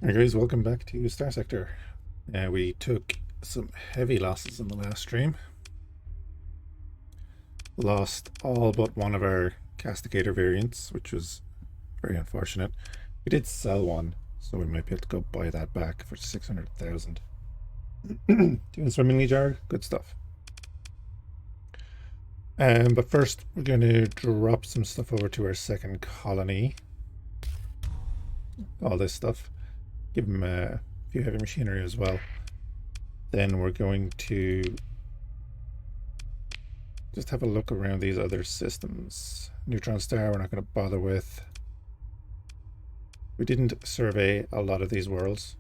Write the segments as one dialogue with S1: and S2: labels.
S1: Hi guys, welcome back to Starsector. We took some heavy losses in the last stream. Lost all but one of our castigator variants, which was very unfortunate. We did sell one, so we might be able to go buy that back for 600,000. Doing swimmingly jar, good stuff. But first, we're going to drop some stuff over to our second colony. All this stuff. Give them a few heavy machinery as well. Then we're going to just have a look around these other systems. Neutron star we're not going to bother with. We didn't survey a lot of these worlds,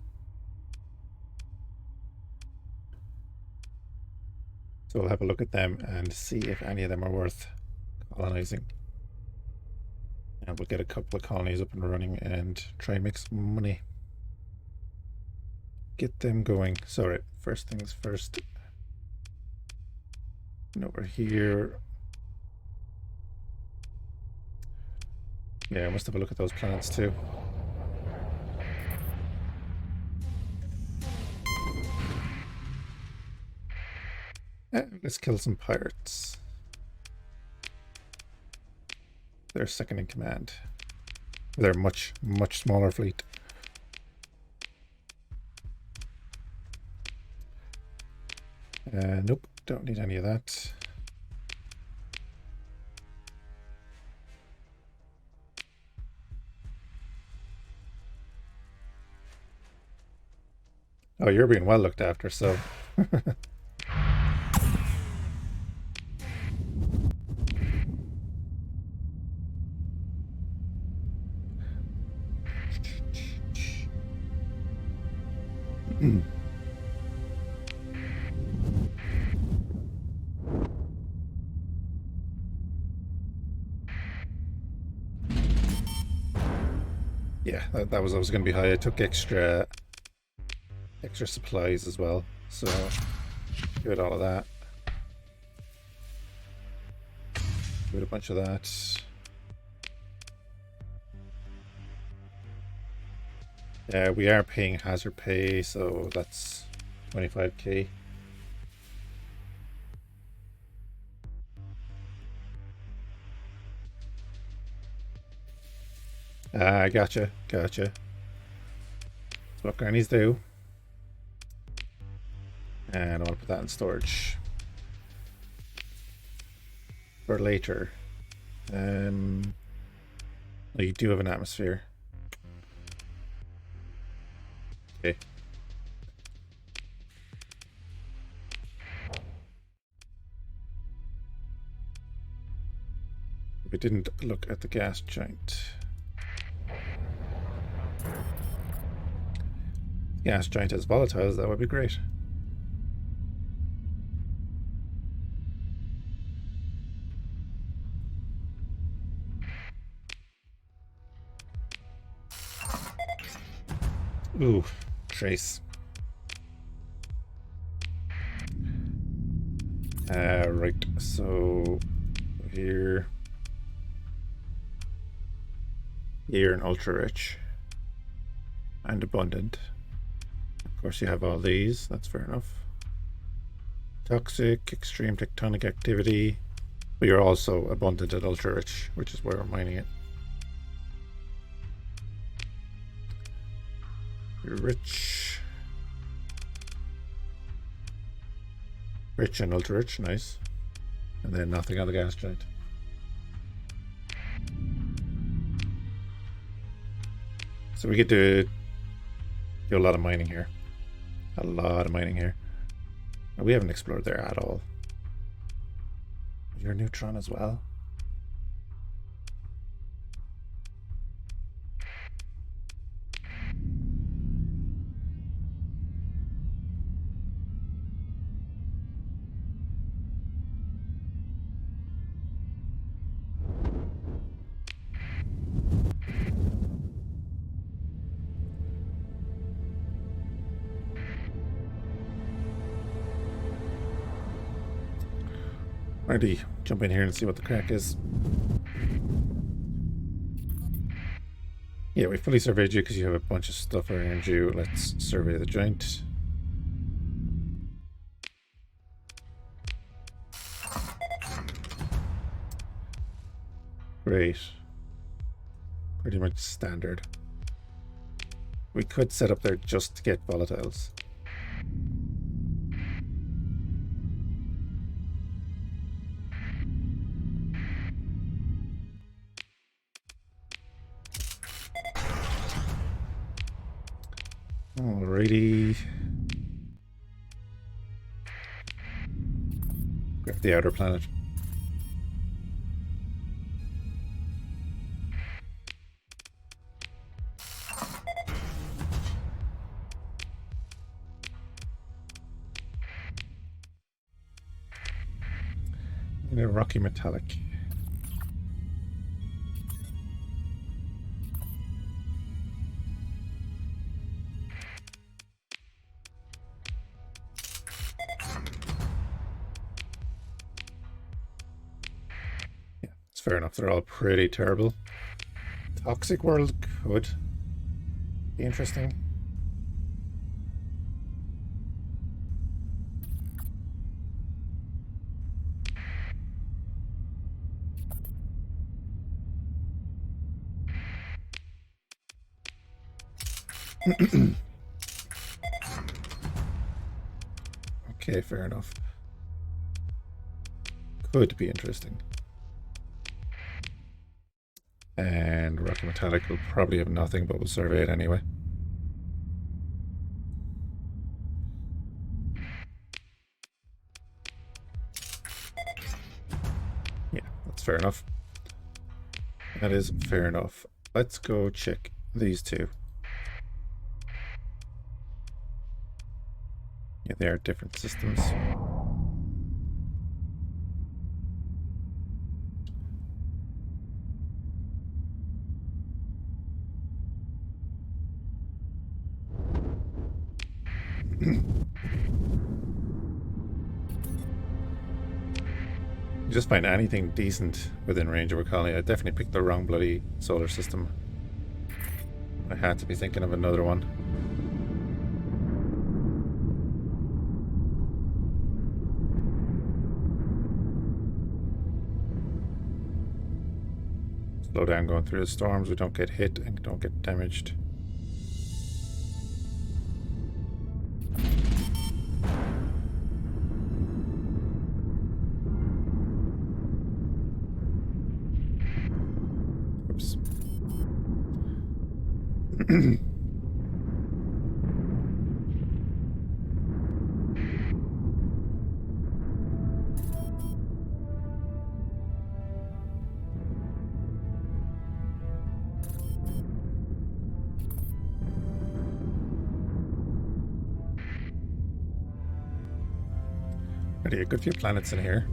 S1: so we'll have a look at them and see if any of them are worth colonizing. And we'll get a couple of colonies up and running and try and make some money. Get them going. So right, first things first. And over here. Yeah, I must have a look at those planets too. Let's kill some pirates. They're second in command. They're much smaller fleet. Nope, don't need any of that. Oh, you're being well looked after, so. Yeah, that was going to be high. I took extra supplies as well, so give it all of that. Give it a bunch of that. Yeah, we are paying hazard pay, so that's 25k. Gotcha. That's what grannies do. And I want to put that in storage for later. Oh, you do have an atmosphere. Okay. We didn't look at the gas giant. Gas giant as volatiles, that would be great. Ooh, trace. Right, so here and ultra rich and abundant. Of course, you have all these, that's fair enough. Toxic, extreme tectonic activity, but you're also abundant at ultra rich, which is where we're mining it. You're rich. Rich and ultra rich, nice. And then nothing on the gas giant. So we get to do a lot of mining here. A lot of mining here. We haven't explored there at all. You're a neutron as well. Alrighty, jump in here and see what the crack is. Yeah, we fully surveyed you because you have a bunch of stuff around you. Let's survey the joint. Great. Pretty much standard. We could set up there just to get volatiles. Alrighty. Grab the outer planet. In a rocky metallic. Yeah, it's fair enough. They're all pretty terrible. Toxic world could be interesting. Okay, fair enough. Could be interesting. And rocky metallic will probably have nothing, but we'll survey it anyway. Yeah, that's fair enough. That is fair enough. Let's go check these two. Yeah, they are different systems. Just find anything decent within range of a colony. I definitely picked the wrong bloody solar system. I had to be thinking of another one. Slow down going through the storms. We don't get hit and don't get damaged. Oops. Already a good few planets in here.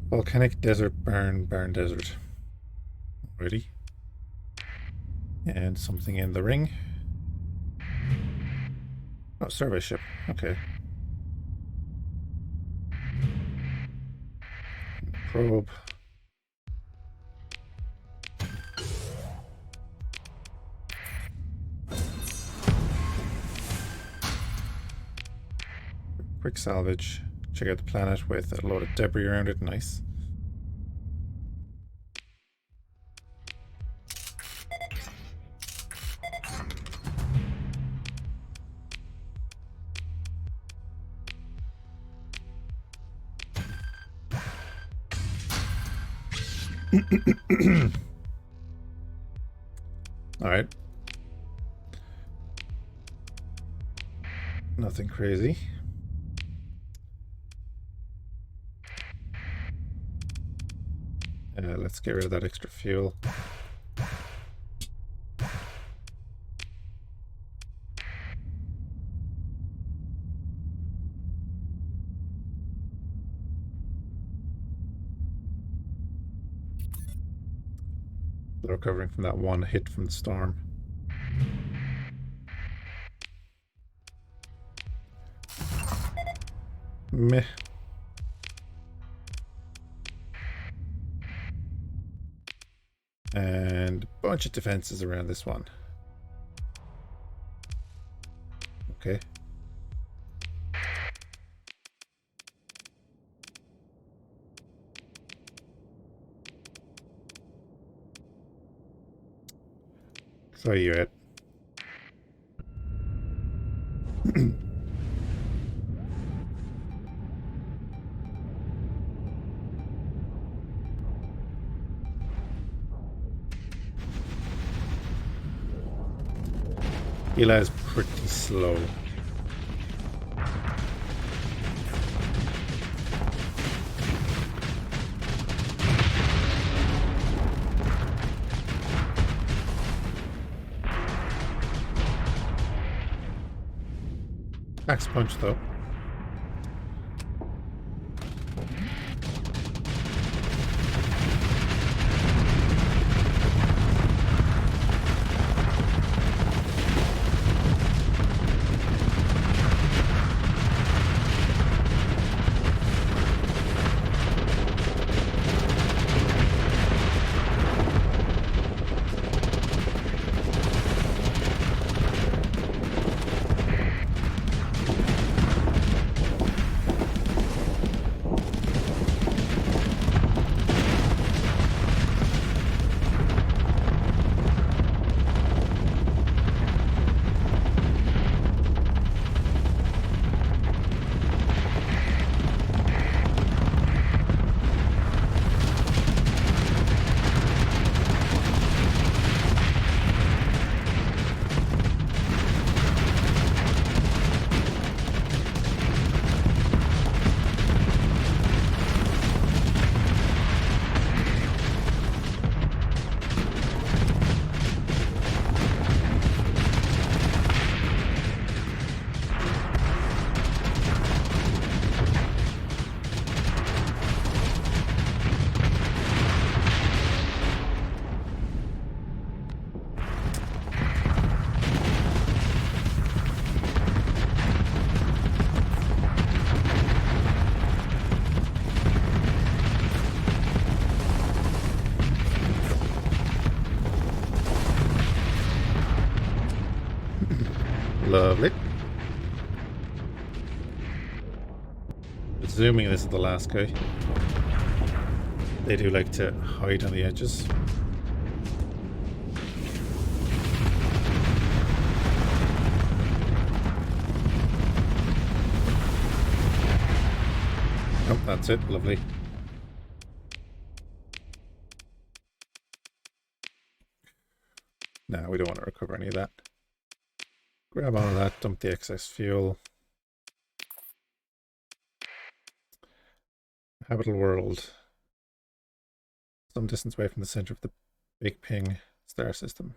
S1: Volcanic desert, barren desert. Ready? And something in the ring. Oh, survey ship. Okay. Probe. Quick salvage. Check out the planet with a load of debris around it. Nice. Alright. Nothing crazy. Let's get rid of that extra fuel. They're recovering from that one hit from the storm. Meh. And a bunch of defenses around this one. Okay. Try you out. Hila is pretty slow. Axe punch though. Lovely. Assuming this is the last guy. They do like to hide on the edges. Oh, that's it. Lovely. No, we don't want to recover any of that. Grab all of that, dump the excess fuel. Habitable world. Some distance away from the center of the Big Ping star system.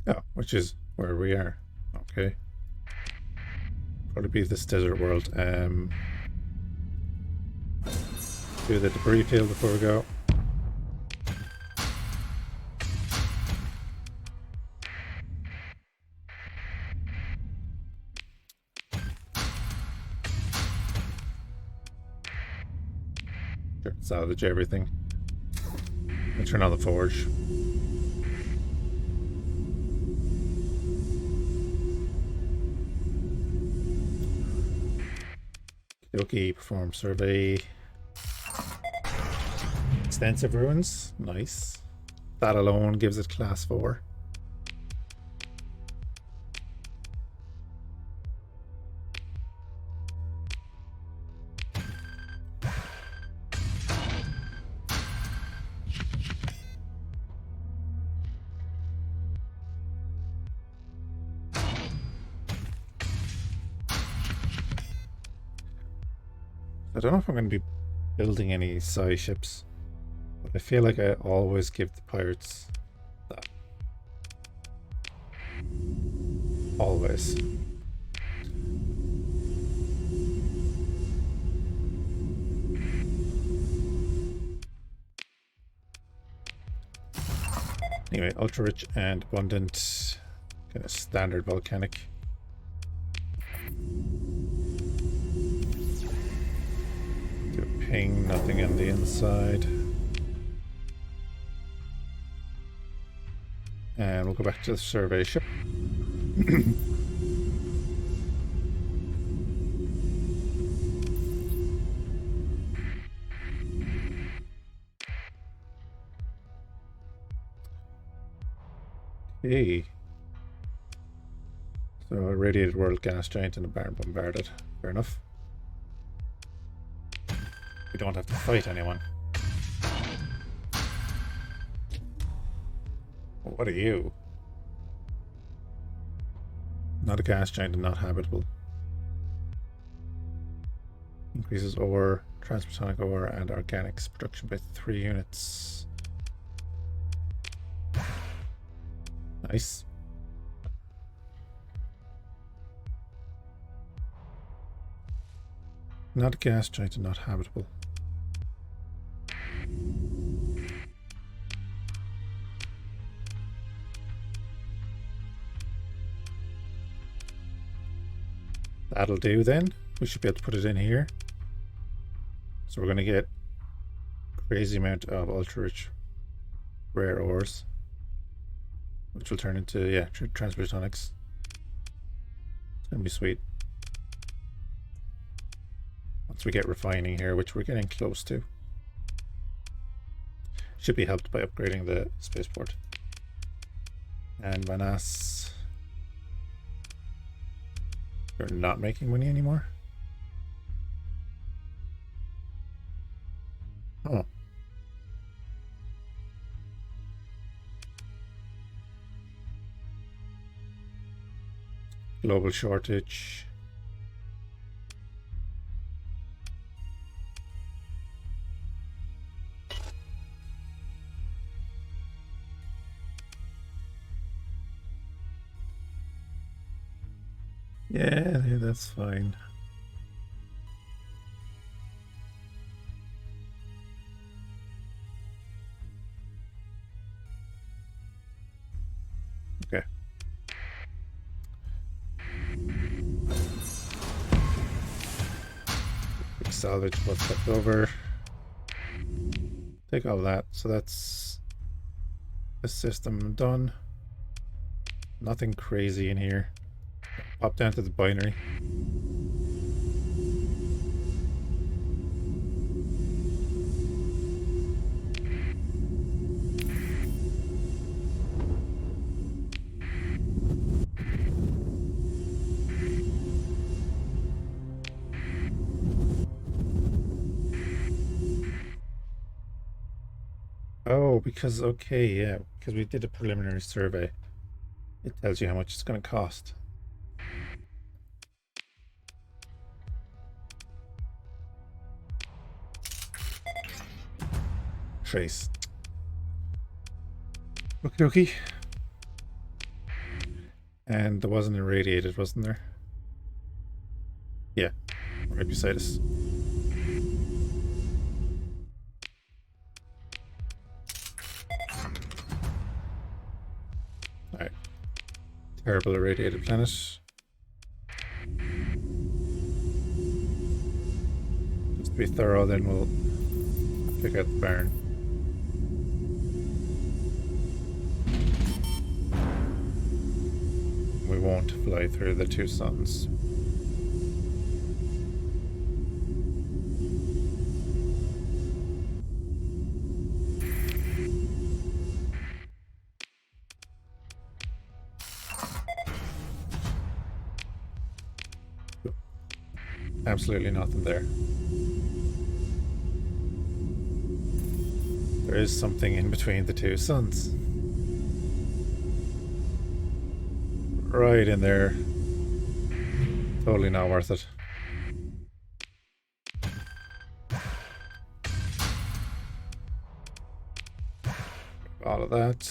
S1: Oh, which is where we are. Okay. Probably be this desert world. Do the debris field before we go. Sure, salvage everything. And turn on the forge. Okay, perform survey. Extensive ruins, nice. That alone gives it class 4. I don't know if I'm going to be building any psi ships, but I feel like I always give the pirates that. Always. Anyway, ultra rich and abundant, kind of standard volcanic. Do a ping, nothing on the inside. And we'll go back to the survey ship. Okay. So a radiated world gas giant and a barren bombarded. Fair enough. We don't have to fight anyone. What are you? Not a gas giant and not habitable. Increases ore, transplutonic ore, and organics production by 3 units. Nice. Not a gas giant and not habitable. That'll do then. We should be able to put it in here. So we're going to get crazy amount of ultra rich rare ores, which will turn into, yeah, transplutonics. It's going to be sweet. Once we get refining here, which we're getting close to. Should be helped by upgrading the spaceport. And Vanas, you're not making money anymore? Oh. Global shortage. Yeah, that's fine. Okay. Salvage what's left over. Take all that. So that's the system done. Nothing crazy in here. Pop down to the binary. Oh, because, okay, yeah, because we did a preliminary survey. It tells you how much it's going to cost. Trace. Okie dokie. And there wasn't irradiated, wasn't there? Yeah, right beside us. Alright. Terrible irradiated planet. Just to be thorough, then we'll pick out the barn. We won't fly through the 2 suns. Absolutely nothing there. There is something in between the 2 suns. Right in there. Totally not worth it. All of that.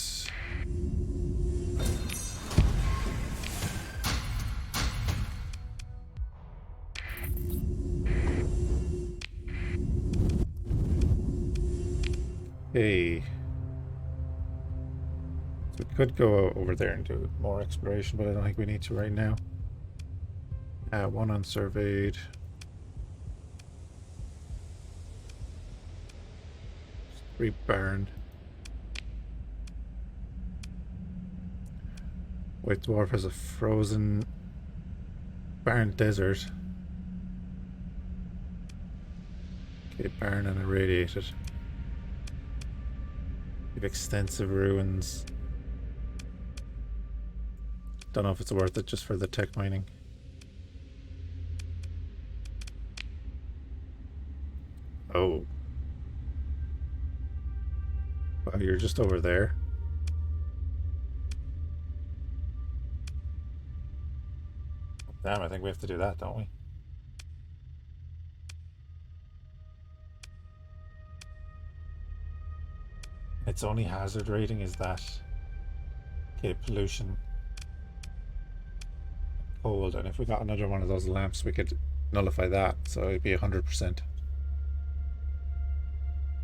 S1: Okay. So we could go over there and do more exploration, but I don't think we need to right now. One unsurveyed. 3 barren. White Dwarf has a frozen barren desert. Okay, barren and irradiated. We have extensive ruins. Don't know if it's worth it just for the tech mining. Oh. Wow, you're just over there. Damn, I think we have to do that, don't we? Its only hazard rating is that. Okay, pollution. Cold, and if we got another one of those lamps, we could nullify that, so it'd be 100%.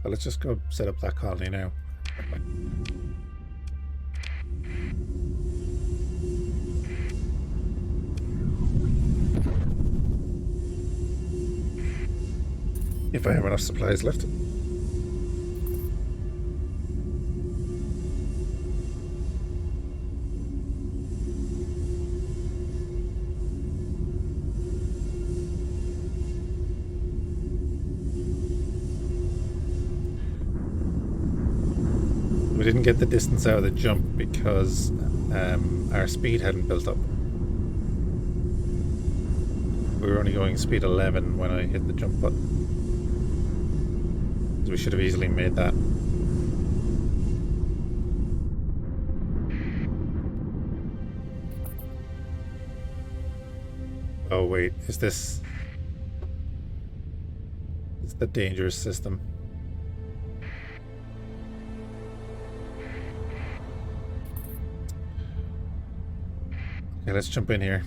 S1: So let's just go set up that colony now. If I have enough supplies left. We didn't get the distance out of the jump because our speed hadn't built up. We were only going speed 11 when I hit the jump button. We should have easily made that. Oh wait, is this... It's the dangerous system. Okay, let's jump in here.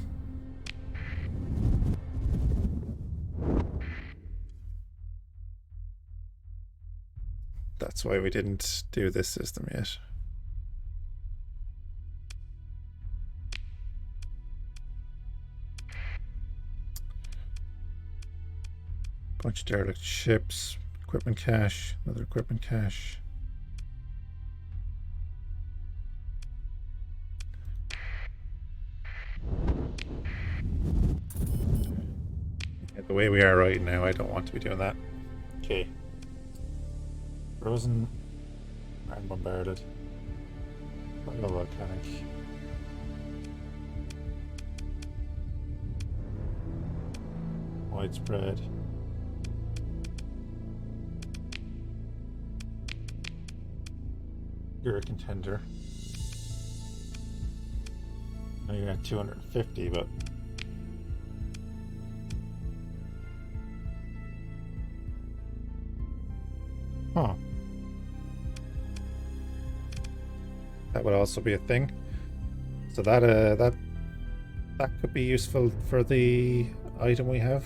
S1: That's why we didn't do this system yet. Bunch of derelict ships, equipment cache, another equipment cache. Yeah, the way we are right now, I don't want to be doing that. Okay. Frozen and bombarded. Volcanic. Widespread. You're a contender. Now you're at 250, but huh. That would also be a thing. So that could be useful for the item we have.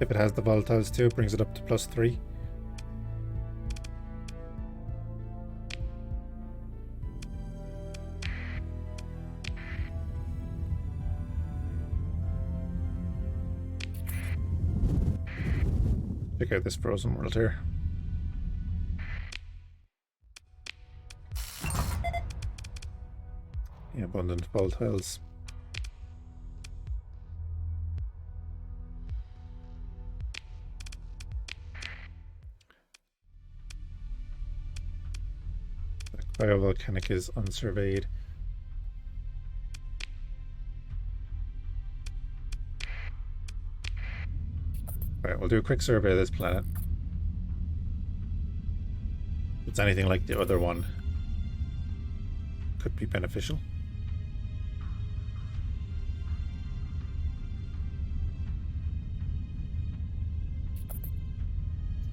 S1: If it has the volatiles too, it brings it up to +3. Check out this frozen world here. Yeah, abundant volatiles. Cryovolcanic is unsurveyed. Alright, we'll do a quick survey of this planet. If it's anything like the other one, could be beneficial.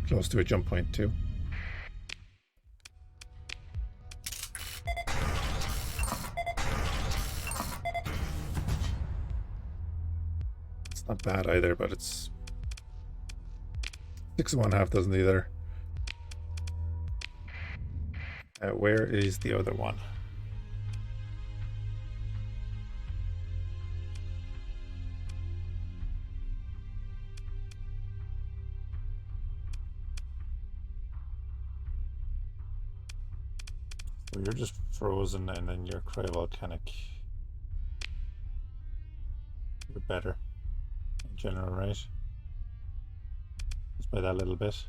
S1: Close to a jump point too. It's not bad either, but it's 6 of one half doesn't either. Where is the other one? Well, you're just frozen and then you're cryovolcanic. You're better in general, right? Just by that little bit.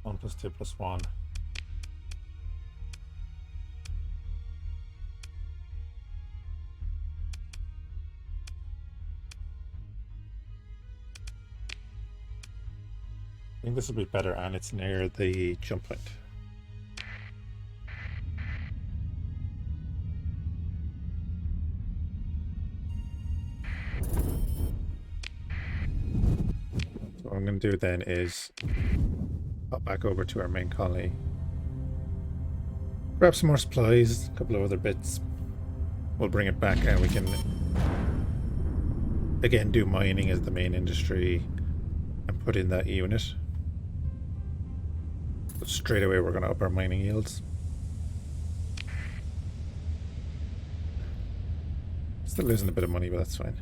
S1: One plus two plus one. I think this will be better, and it's near the jump point. So what I'm going to do then is pop back over to our main colony, grab some more supplies, a couple of other bits. We'll bring it back and we can again do mining as the main industry and put in that unit. But straight away we're going to up our mining yields. Still losing a bit of money, but that's fine.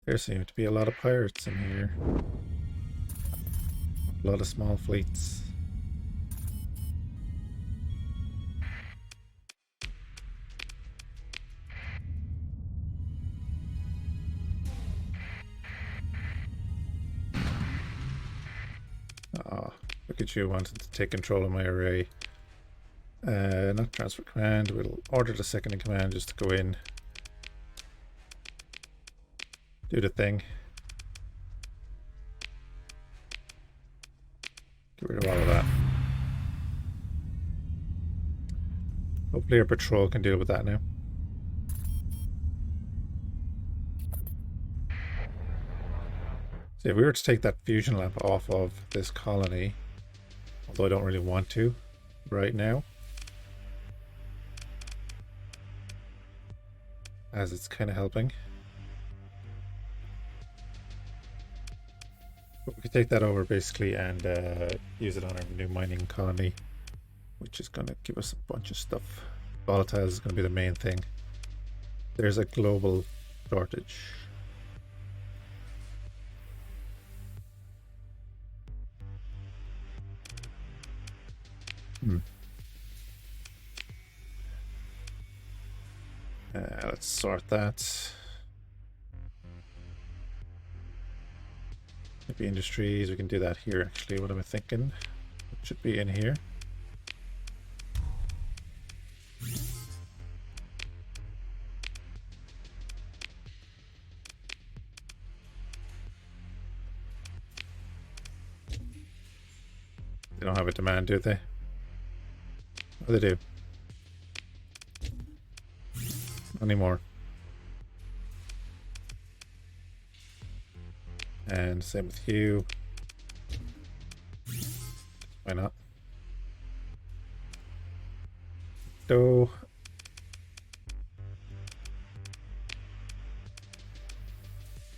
S1: There seem to be a lot of pirates in here. A lot of small fleets. Oh, look at you wanting to take control of my array. Not transfer command. We'll order the second in command just to go in. Do the thing. Get rid of all of that. Hopefully our patrol can deal with that now. So if we were to take that fusion lamp off of this colony, although I don't really want to right now, as it's kind of helping. But we could take that over basically and use it on our new mining colony, which is going to give us a bunch of stuff. Volatiles is going to be the main thing. There's a global shortage. Let's sort that. Maybe industries, we can do that here actually. What am I thinking? It should be in here. They don't have a demand, do they? Oh, they do. Not anymore. And same with you. Why not? Go.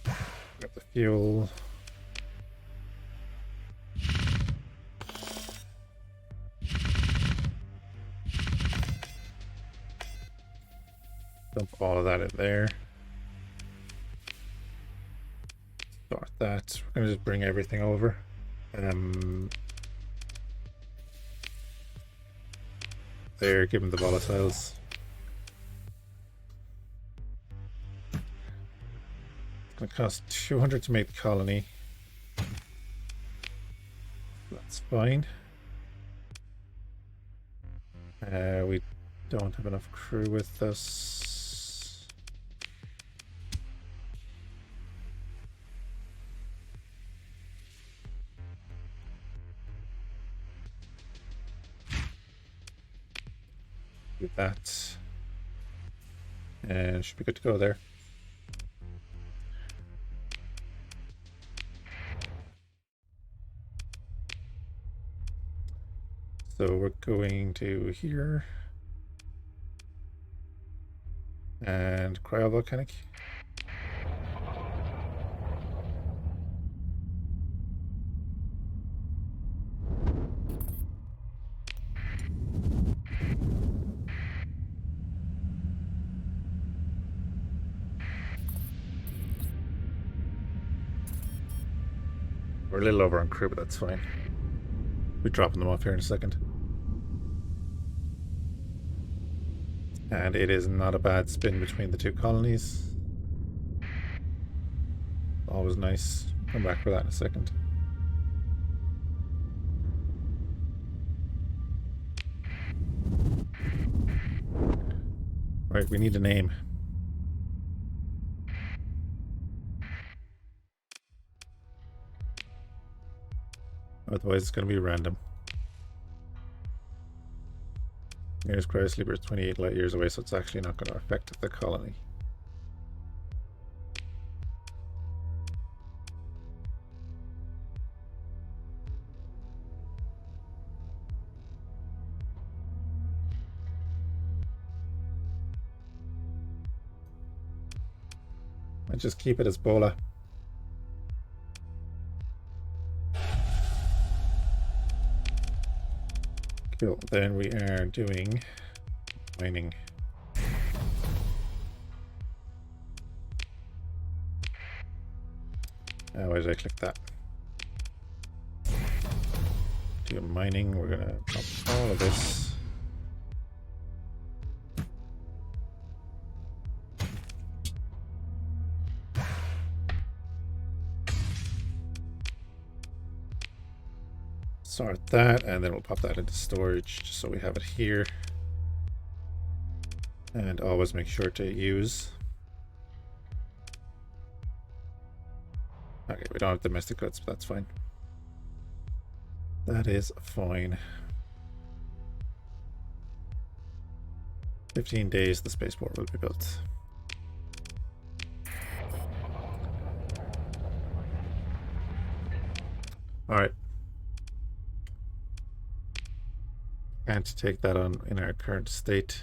S1: Grab the fuel. Dump all of that in there. Start that. We're gonna just bring everything over. There, give them the volatiles. It's gonna cost 200 to make the colony. That's fine. We don't have enough crew with us. Do that. And should be good to go there. So we're going to here. And cryovolcanic. We're a little over on crew, but that's fine. We're dropping them off here in a second. And it is not a bad spin between the two colonies. Always nice. Come back for that in a second. Right, we need a name. Otherwise it's going to be random. Nearest Cryo Sleeper is 28 light years away, so it's actually not going to affect the colony. I just keep it as Bola. Cool. Then we are doing mining. Oh, why did I click that? Do mining. We're gonna pump all of this. Sort that, and then we'll pop that into storage just so we have it here. And always make sure to use. Okay, we don't have domestic goods, but that's fine. That is fine. 15 days the spaceport will be built. Alright. Can't take that on in our current state.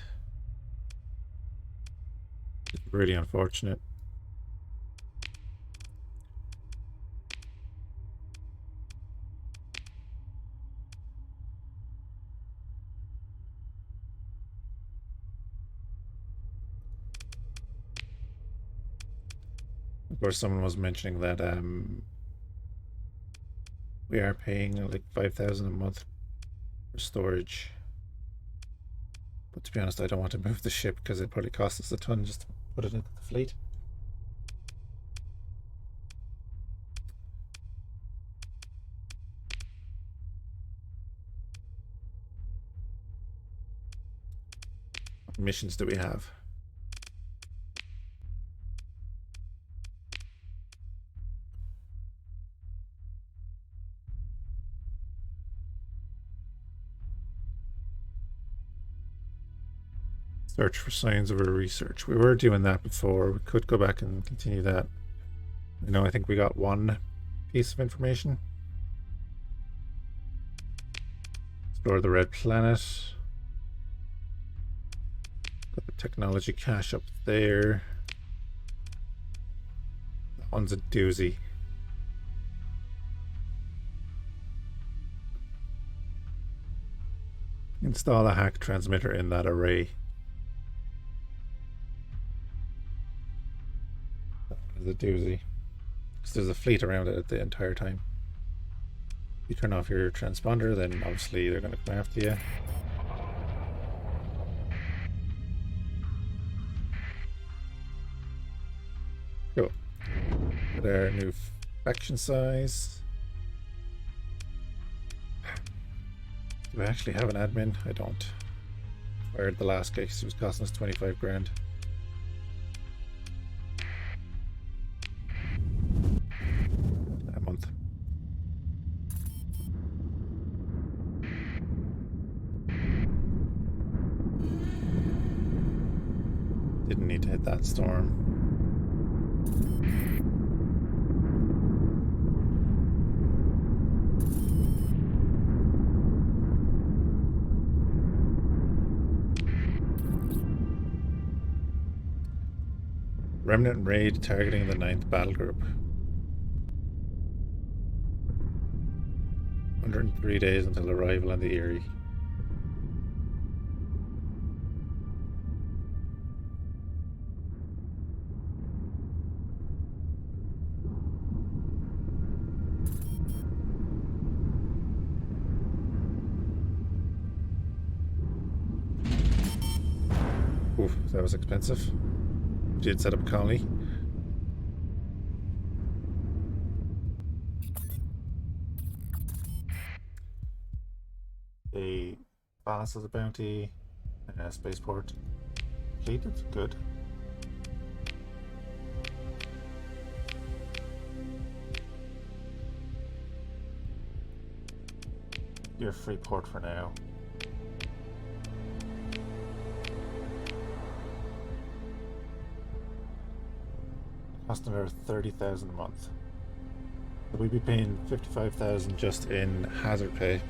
S1: It's really unfortunate. Of course, someone was mentioning that we are paying like 5,000 a month for storage. But to be honest, I don't want to move the ship because it probably costs us a ton just to put it into the fleet. What missions do we have? Search for signs of a research. We were doing that before. We could go back and continue that. I think we got one piece of information. Explore the red planet. Got the technology cache up there. That one's a doozy. Install a hack transmitter in that array. The doozy, because there's a fleet around it the entire time. You turn off your transponder, then obviously they're going to come after you. Cool. Got our new faction size. Do I actually have an admin? I don't. Fired the last guy because he was costing us 25 grand. Didn't need to hit that storm. Remnant raid targeting the 9th battle group. 103 days until arrival on the Erie. that was expensive. We did set up a colony. A balance of the bounty, spaceport completed. Good. You're free port for now. Cost another 30,000 a month. So we'd be paying 55,000 just in hazard pay.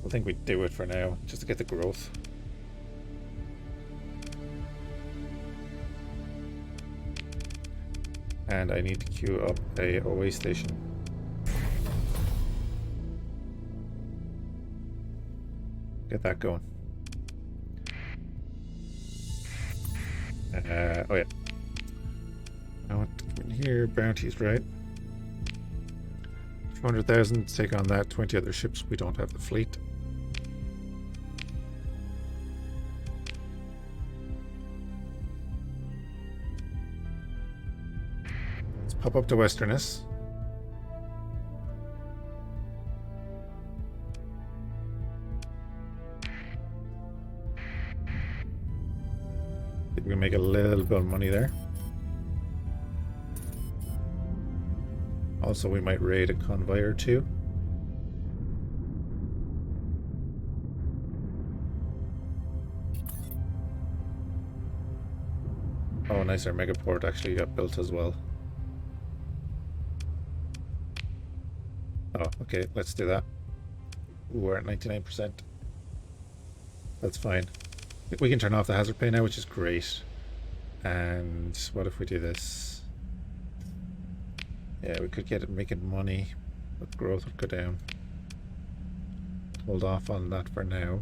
S1: I think we'd do it for now, just to get the growth. And I need to queue up a OA station. Get that going. Oh yeah. I want in here bounties, right? 200,000 to take on that. 20 other ships. We don't have the fleet. Let's pop up to Westerness. We can make a little bit of money there. Also, we might raid a convoy or two. Oh, nice, our megaport actually got built as well. Oh, okay, let's do that. Ooh, we're at 99%. That's fine. We can turn off the hazard pay now, which is great. And what if we do this? Yeah, we could get it making money, but growth would go down. Hold off on that for now.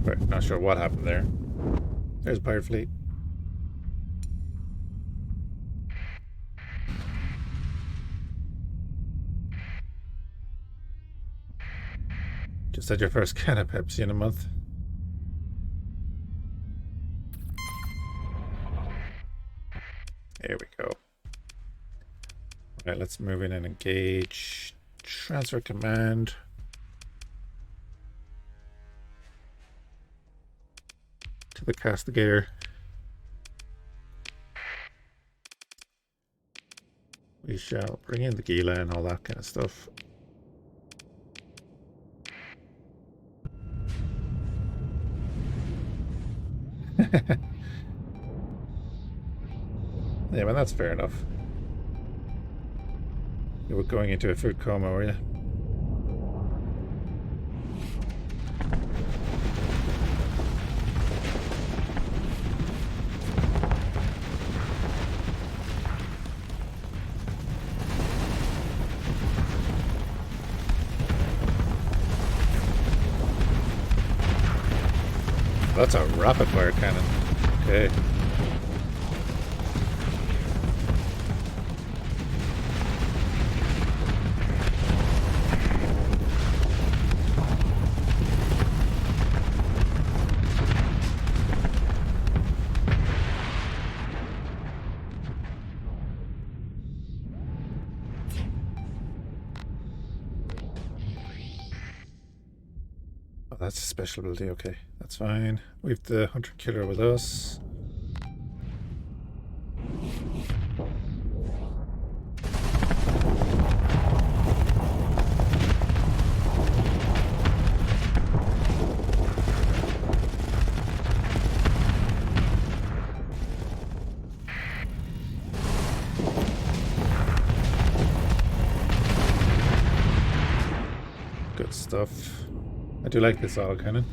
S1: Right, not sure what happened there. There's a pirate fleet. Just had your first can of Pepsi in a month. There we go. Alright, let's move in and engage. Transfer command. To the castigator. We shall bring in the Gila and all that kind of stuff. Yeah, well, that's fair enough. You were going into a food coma, were you? That's a rapid fire cannon. Okay. Oh, that's a special ability. Okay, that's fine. We've the hunter killer with us. Good stuff. I do like this auto cannon.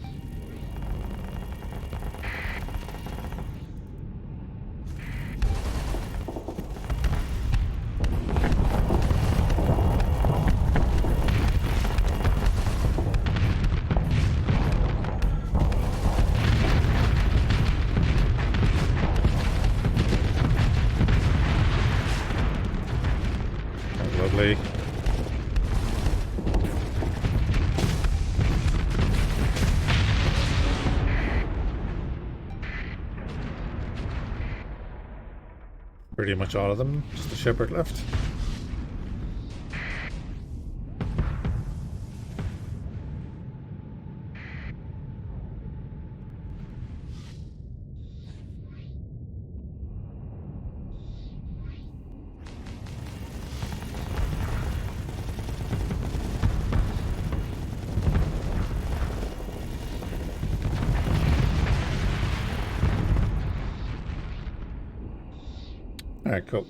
S1: Lovely. Pretty much all of them. Just a shepherd left. Alright, cool.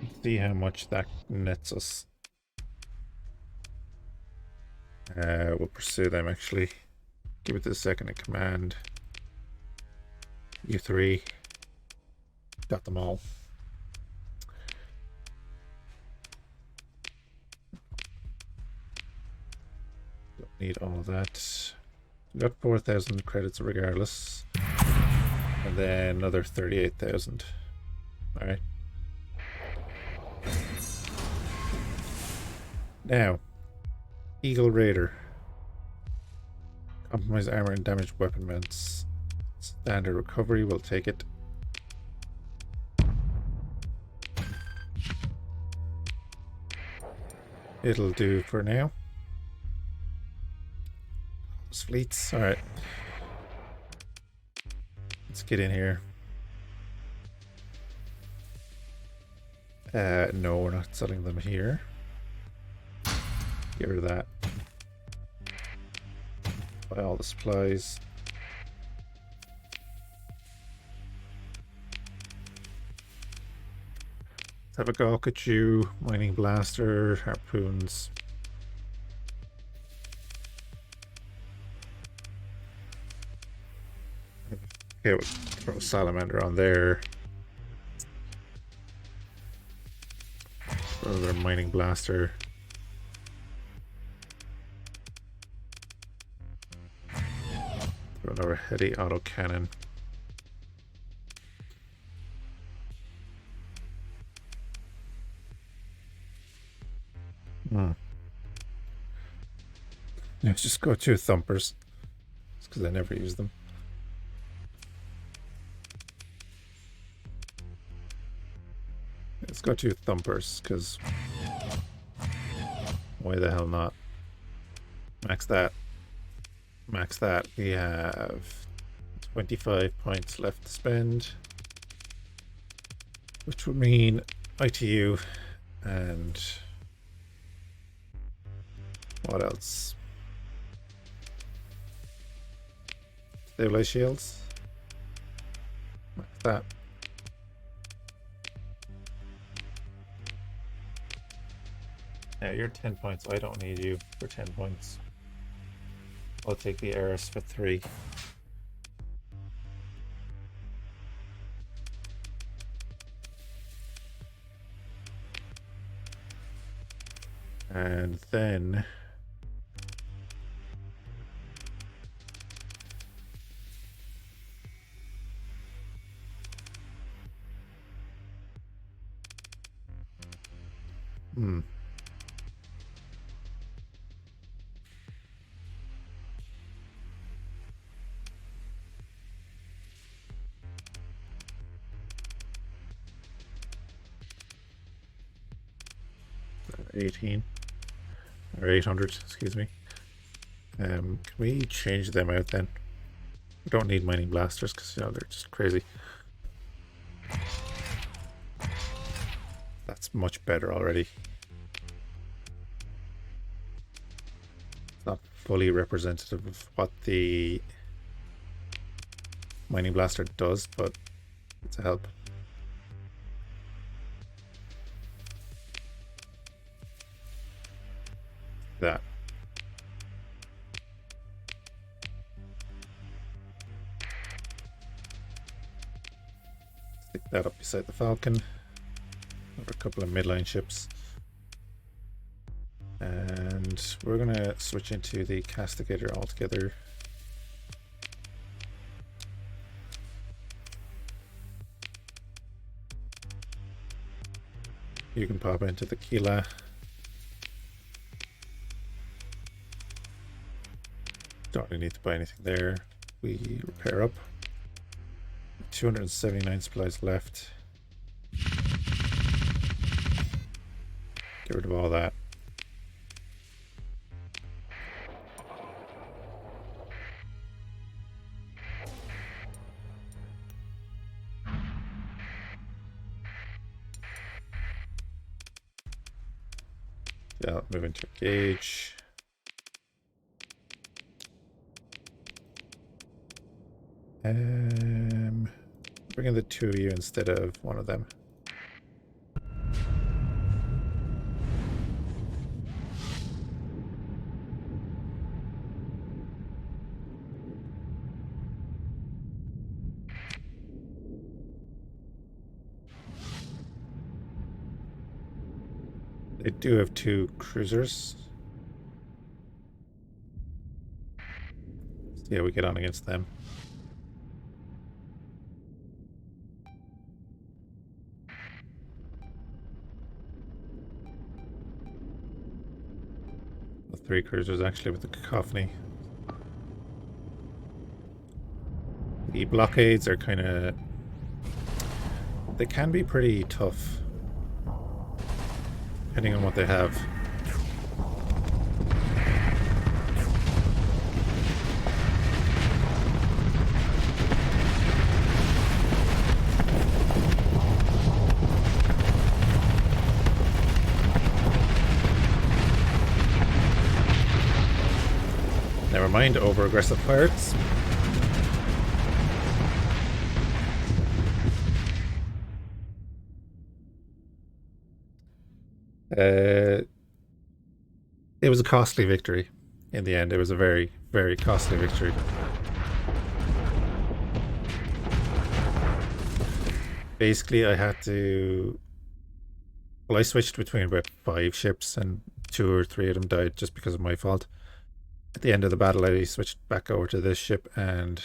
S1: Let's see how much that nets us. We'll pursue them actually. Give it the second in command. You three. Got them all. Don't need all of that. We got 4,000 credits regardless. And then another 38,000. Alright. Now, Eagle Raider. Compromise armor and damaged weapon mounts. Standard recovery, we'll take it. It'll do for now. Those fleets, alright. Let's get in here. No, we're not selling them here. Get rid of that. Buy all the supplies. Let's have a gawk at you. Mining blaster, harpoons. Okay, we'll throw a salamander on there. Throw another mining blaster. Throw another heavy autocannon. Let's just go to thumpers. It's because I never use them. Let's go to thumpers, because why the hell not? Max that. Max that. We have 25 points left to spend, which would mean ITU and what else? Stabilize shields. Max that. Yeah, you're 10 points. I don't need you for 10 points. I'll take the Eris for 3. And then Hmm. $18 or 800, excuse me. Can we change them out then? We don't need mining blasters because you know they're just crazy. That's much better already. It's not fully representative of what the mining blaster does, but it's a help. That. Stick that up beside the Falcon. Another couple of midline ships. And we're gonna switch into the Castigator altogether. You can pop into the Kila. don't really need to buy anything there. We repair up. 279 supplies left. Get rid of all that. Yeah, I'll move into engage. Bring in the two of you instead of one of them. They do have two cruisers. See how we get on against them. The three cruisers actually with the cacophony. The blockades are kind of... They can be pretty tough, depending on what they have. Never mind, over-aggressive pirates. It was a costly victory. In the end, it was a very, very costly victory. Basically, I had to... Well, I switched between about 5 ships, and 2 or 3 of them died just because of my fault. At the end of the battle, I switched back over to this ship, and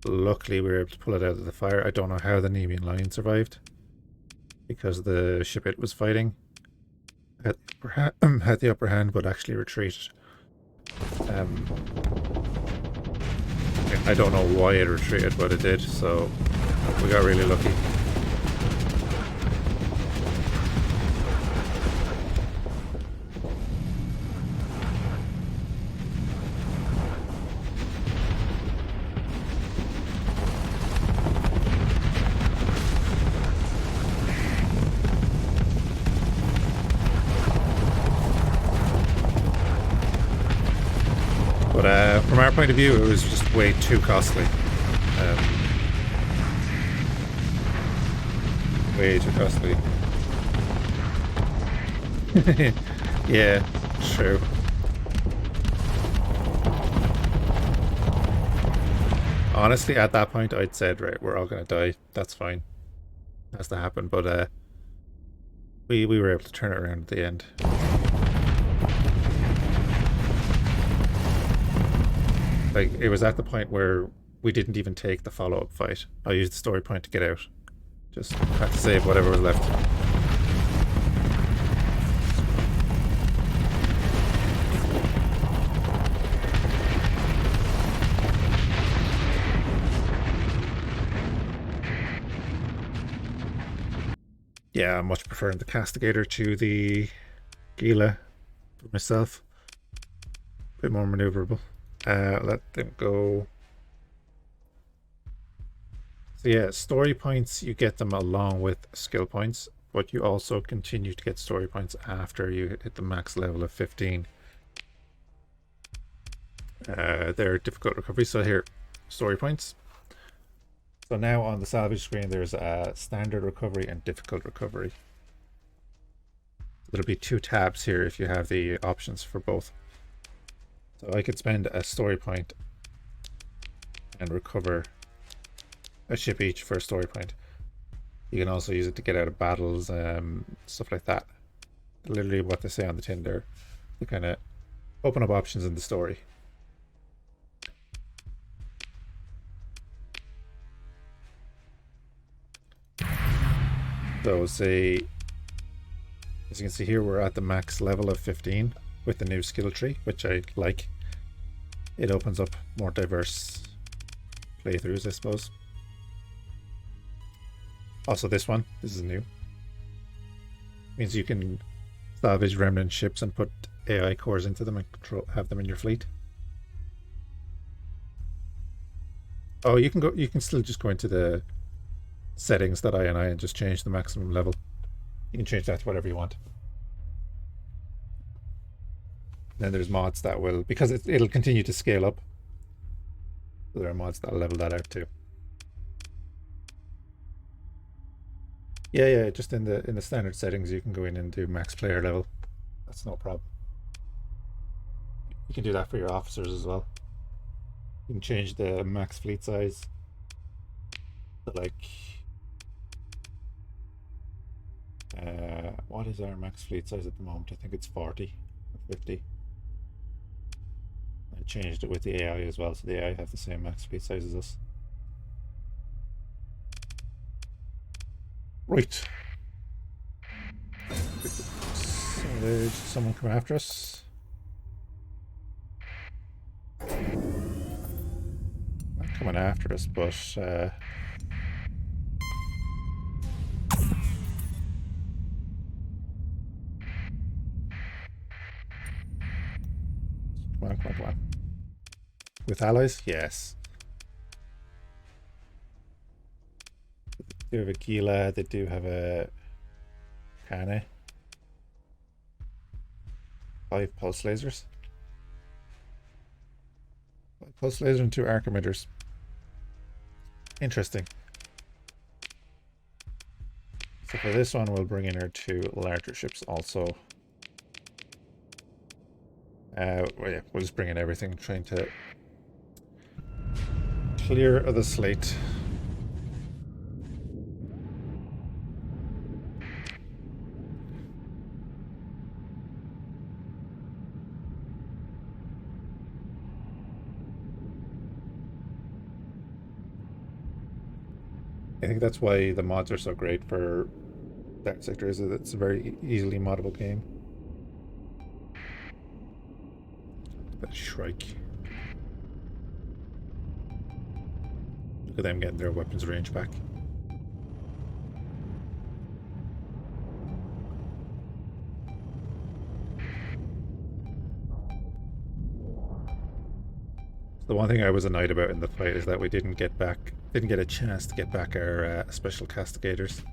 S1: luckily we were able to pull it out of the fire. I don't know how the Nemean line survived, because the ship it was fighting had the upper hand, but actually retreated. I don't know why it retreated, but it did, so we got really lucky. But from our point of view, it was just way too costly. Way too costly. Yeah, true. Honestly, at that point, I'd said, right, we're all gonna die. That's fine. Has to happen, but we were able to turn it around at the end. Like, it was at the point where we didn't even take the follow-up fight. I used the story point to get out. Just had to save whatever was left. Yeah, I'm much preferring the Castigator to the Gila for myself. A bit more maneuverable. Let them go. So yeah, story points, you get them along with skill points, but you also continue to get story points after you hit the max level of 15. They're difficult recovery. So here, story points. So now on the salvage screen, there's a standard recovery and difficult recovery. There'll be 2 tabs here if you have the options for both. So I could spend a story point and recover a ship each for a story point. You can also use it to get out of battles, stuff like that. Literally what they say on the tin there. They kind of open up options in the story. So say, as you can see here, we're at the max level of 15 with the new skill tree, which I like. it opens up more diverse playthroughs, I suppose. Also, this is new. Means you can salvage remnant ships and put AI cores into them and have them in your fleet. Oh, you can still just go into the settings that I and just change the maximum level. You can change that to whatever you want. Then there's mods that will, because it'll continue to scale up. So there are mods that'll level that out too. Yeah, just in the standard settings you can go in and do max player level. That's no problem. You can do that for your officers as well. You can change the max fleet size to like what is our max fleet size at the moment? I think it's 40 or 50. I changed it with the AI as well, so the AI have the same max fleet size as us. Right. So there's someone come after us. Not coming after us, but come on. With allies? Yes. They do have a Gila, they do have a Kane. 5 pulse lasers. 5 pulse lasers and 2 arc emitters. Interesting. So for this one, we'll bring in our 2 larger ships also. Well, yeah, we'll just bring in everything, trying to clear the slate. I think that's why the mods are so great for Starsector, is that it's a very easily moddable game. That Shrike. Look at them getting their weapons range back. The one thing I was annoyed about in the fight is that we didn't get a chance to get back our special castigators.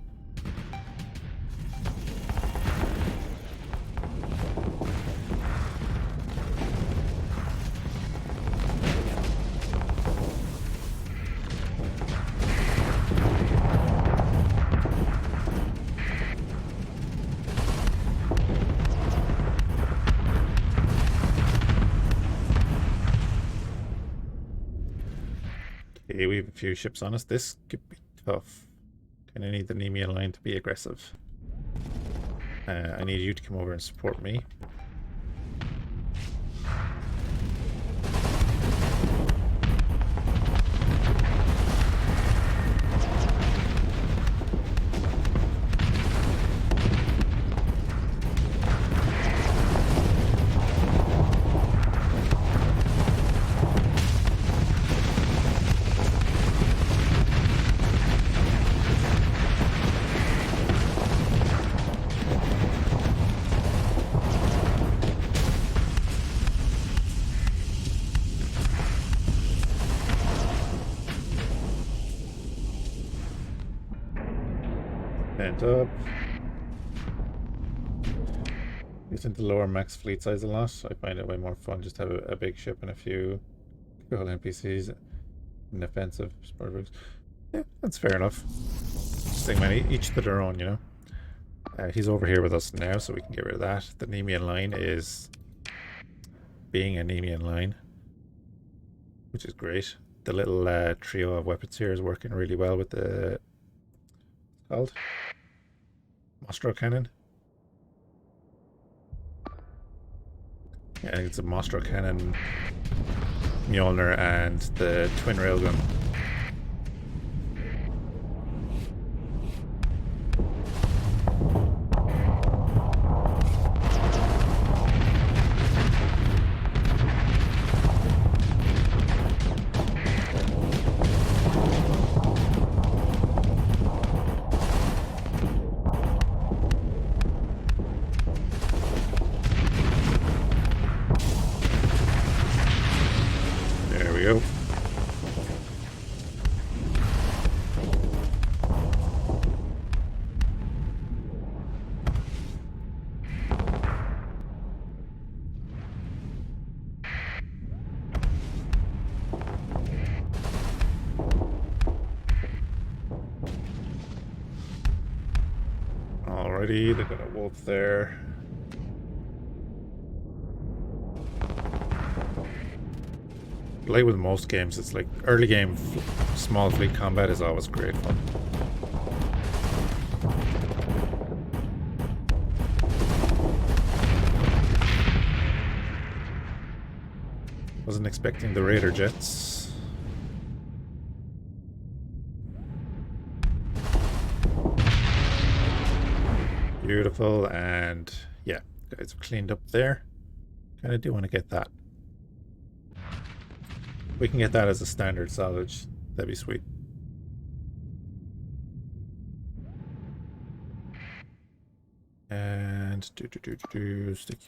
S1: Okay, we have a few ships on us. This could be tough. And I need the Nemean line to be aggressive. I need you to come over and support me. And up. You tend to lower max fleet size a lot. I find it way more fun just to have a big ship and a few cool NPCs and offensive spurvers. Yeah, that's fair enough. Interesting, man. Each to their own, you know. He's over here with us now, so we can get rid of that. The Nemean line is being a Nemean line, which is great. The little trio of weapons here is working really well with the called Mostro cannon. Yeah, I think it's a Mostro cannon, Mjolnir, and the twin railgun. already. They've got a wolf there. Like with most games, it's like early game small fleet combat is always great fun. Wasn't expecting the Raider jets. Beautiful, and yeah, guys have cleaned up there. Kind of do want to get that. We can get that as a standard salvage. That'd be sweet. And stick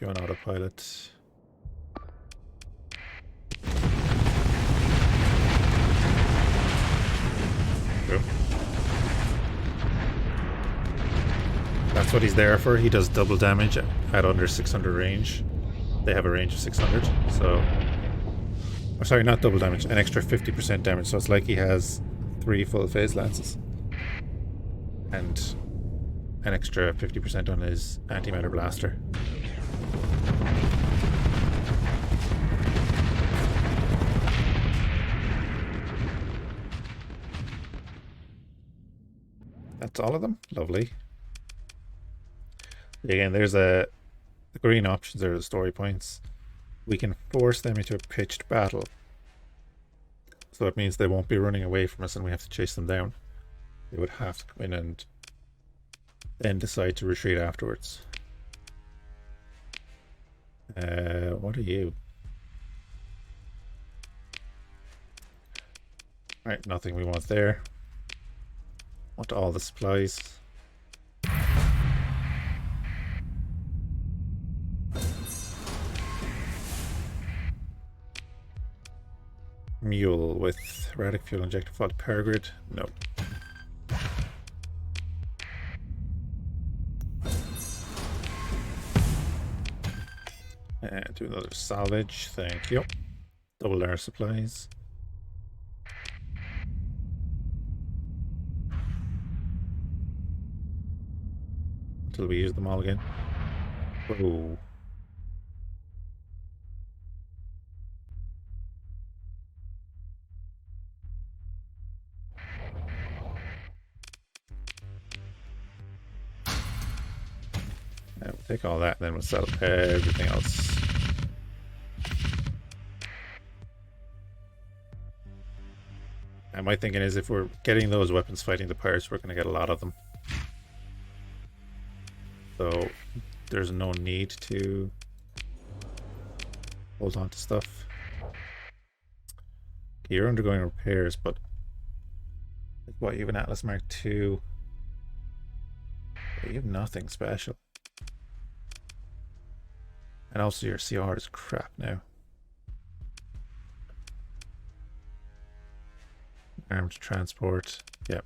S1: you on autopilot. Cool. That's what he's there for. He does double damage at under 600 range. They have a range of 600, so... Oh, sorry, not double damage, an extra 50% damage, so it's like he has 3 full phase lances. And an extra 50% on his antimatter blaster. That's all of them? Lovely. Again, there's the green options are the story points. We can force them into a pitched battle. So it means they won't be running away from us and we have to chase them down. They would have to come in and then decide to retreat afterwards. What are you? Right, nothing we want there. Want all the supplies. Mule with erratic fuel injector fault power grid. No. And do another salvage. Thank you. Double our supplies. Until we use them all again. Whoa. We'll take all that, and then we'll sell everything else. And my thinking is if we're getting those weapons fighting the pirates, we're going to get a lot of them. So there's no need to hold on to stuff. Okay, you're undergoing repairs, but what, you have an Atlas Mark II? You have nothing special. And also your CR is crap now. Armed transport, yep.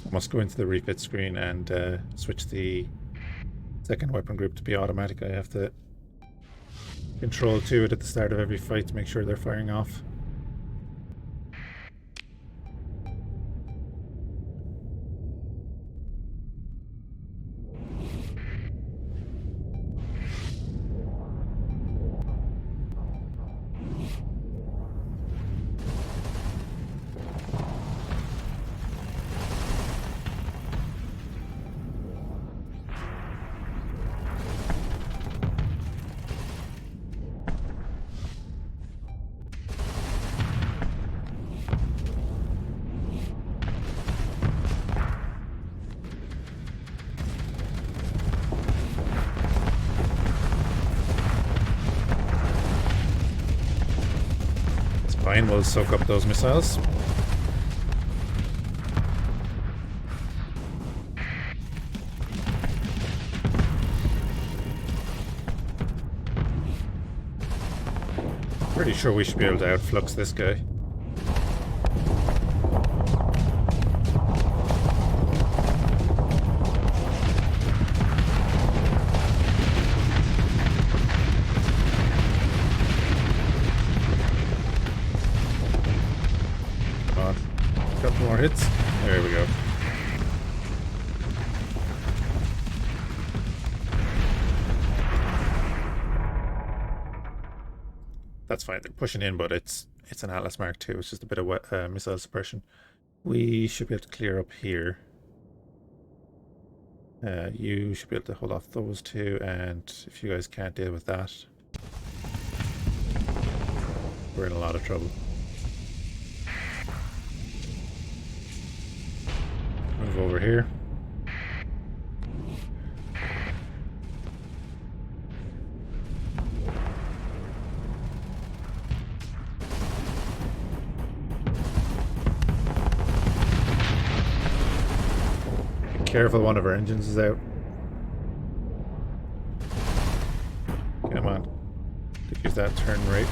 S1: I must go into the refit screen and switch the second weapon group to be automatic. I have to control to it at the start of every fight to make sure they're firing off. Fine, we'll soak up those missiles. Pretty sure we should be able to outflux this guy. hits. There we go. That's fine. They're pushing in, but it's an Atlas Mark II. It's just a bit of missile suppression. We should be able to clear up here. You should be able to hold off those two, and if you guys can't deal with that, we're in a lot of trouble. Move over here. Careful, one of our engines is out. Come on. Use that turn right.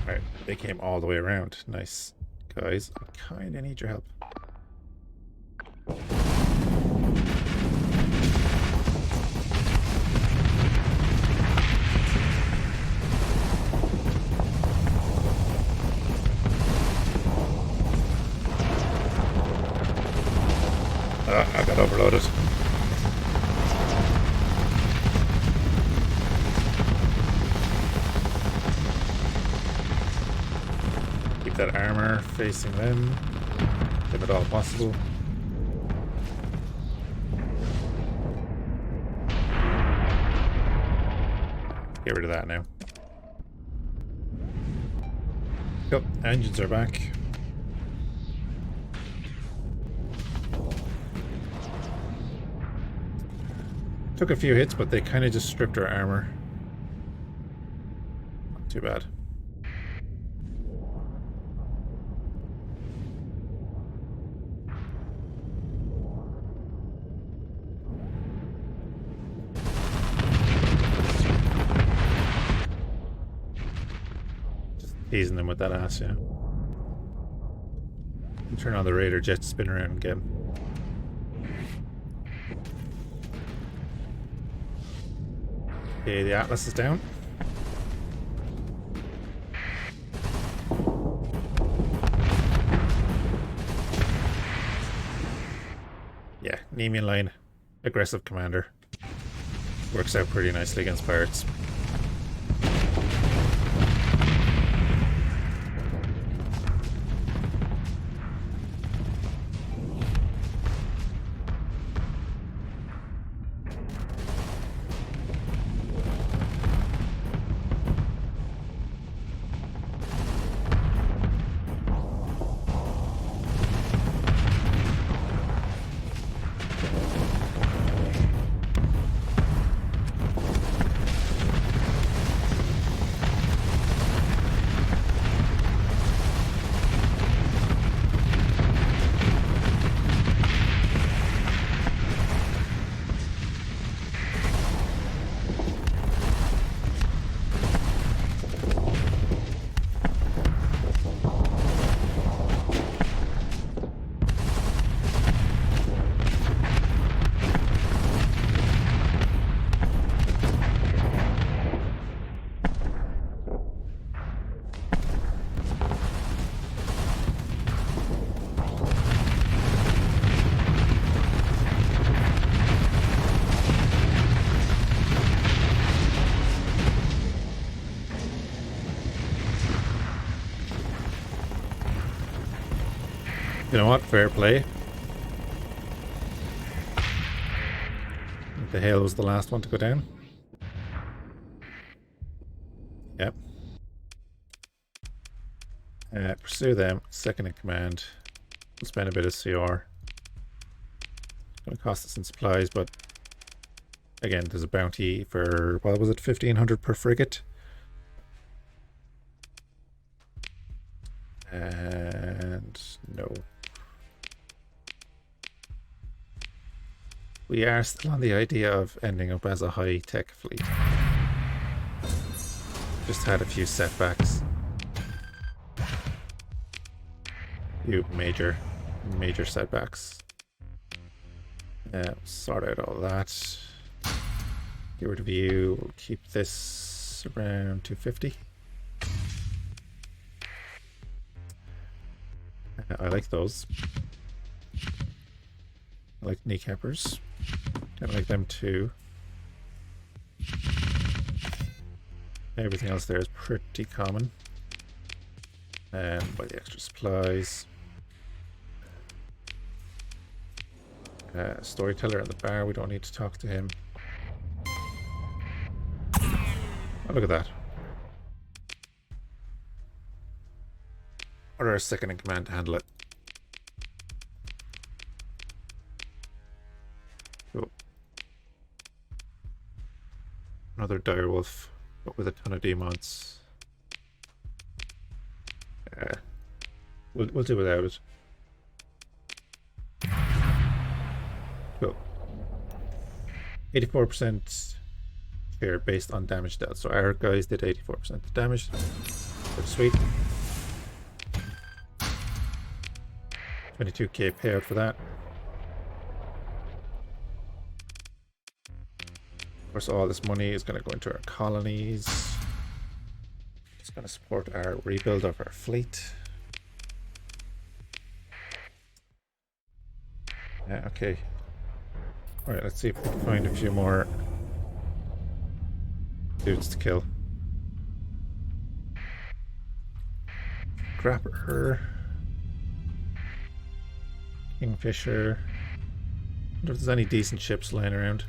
S1: Alright, they came all the way around. Nice. Guys, I kinda need your help. I got overloaded. Keep that armor facing them, if at all possible. Get rid of that now. Yep, engines are back. Took a few hits, but they kind of just stripped our armor. Not too bad. Just teasing them with that ass, yeah. Turn on the radar jet, spin around and get him. Okay, the Atlas is down. Yeah, Nemean line, aggressive commander. Works out pretty nicely against pirates. You know what? Fair play. The Hale was the last one to go down. Yep. Pursue them. Second in command. We'll spend a bit of CR. Going to cost us some supplies, but again, there's a bounty for, what was it, 1,500 per frigate? And no. We are still on the idea of ending up as a high-tech fleet. Just had a few setbacks. Few major setbacks. Sort out all that. Get rid of you. We'll keep this around 250. I like those. I like kneecappers. I like them too. Everything else there is pretty common. And buy the extra supplies. Storyteller at the bar, we don't need to talk to him. Oh, look at that. Order a second in command to handle it. Cool. Another direwolf, but with a ton of demons. We'll do without it. Cool. 84% share based on damage dealt. So our guys did 84% damage. That's sweet. 22k payout for that. Of course, all this money is going to go into our colonies. It's going to support our rebuild of our fleet. Okay. Alright, let's see if we can find a few more dudes to kill. Grab her. Kingfisher. I wonder if there's any decent ships lying around.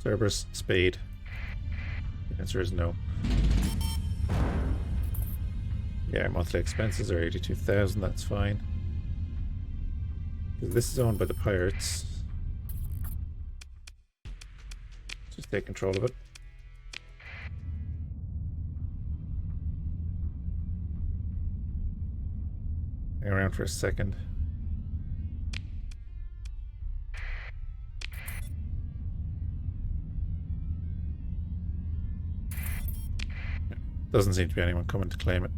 S1: Cerberus, Spade. The answer is no. Yeah, monthly expenses are 82,000, that's fine. This is owned by the pirates. Just take control of it. Hang around for a second. Doesn't seem to be anyone coming to claim it.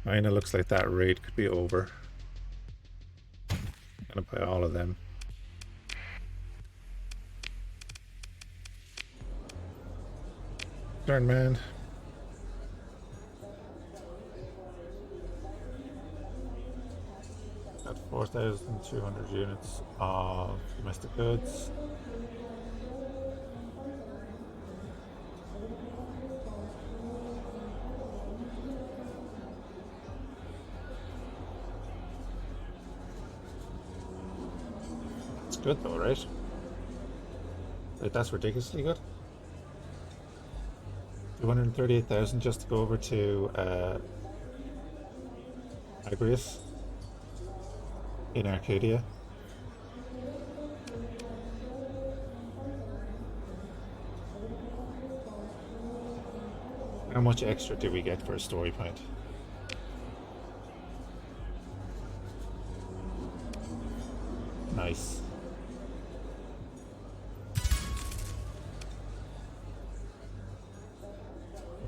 S1: Kinda looks like that raid could be over. I'm gonna buy all of them. Darn man. Got 4,200 units of domestic goods. It's good though, right? Like, that's ridiculously good. 238,000 just to go over to Agrius in Arcadia. How much extra do we get for a story point? Nice.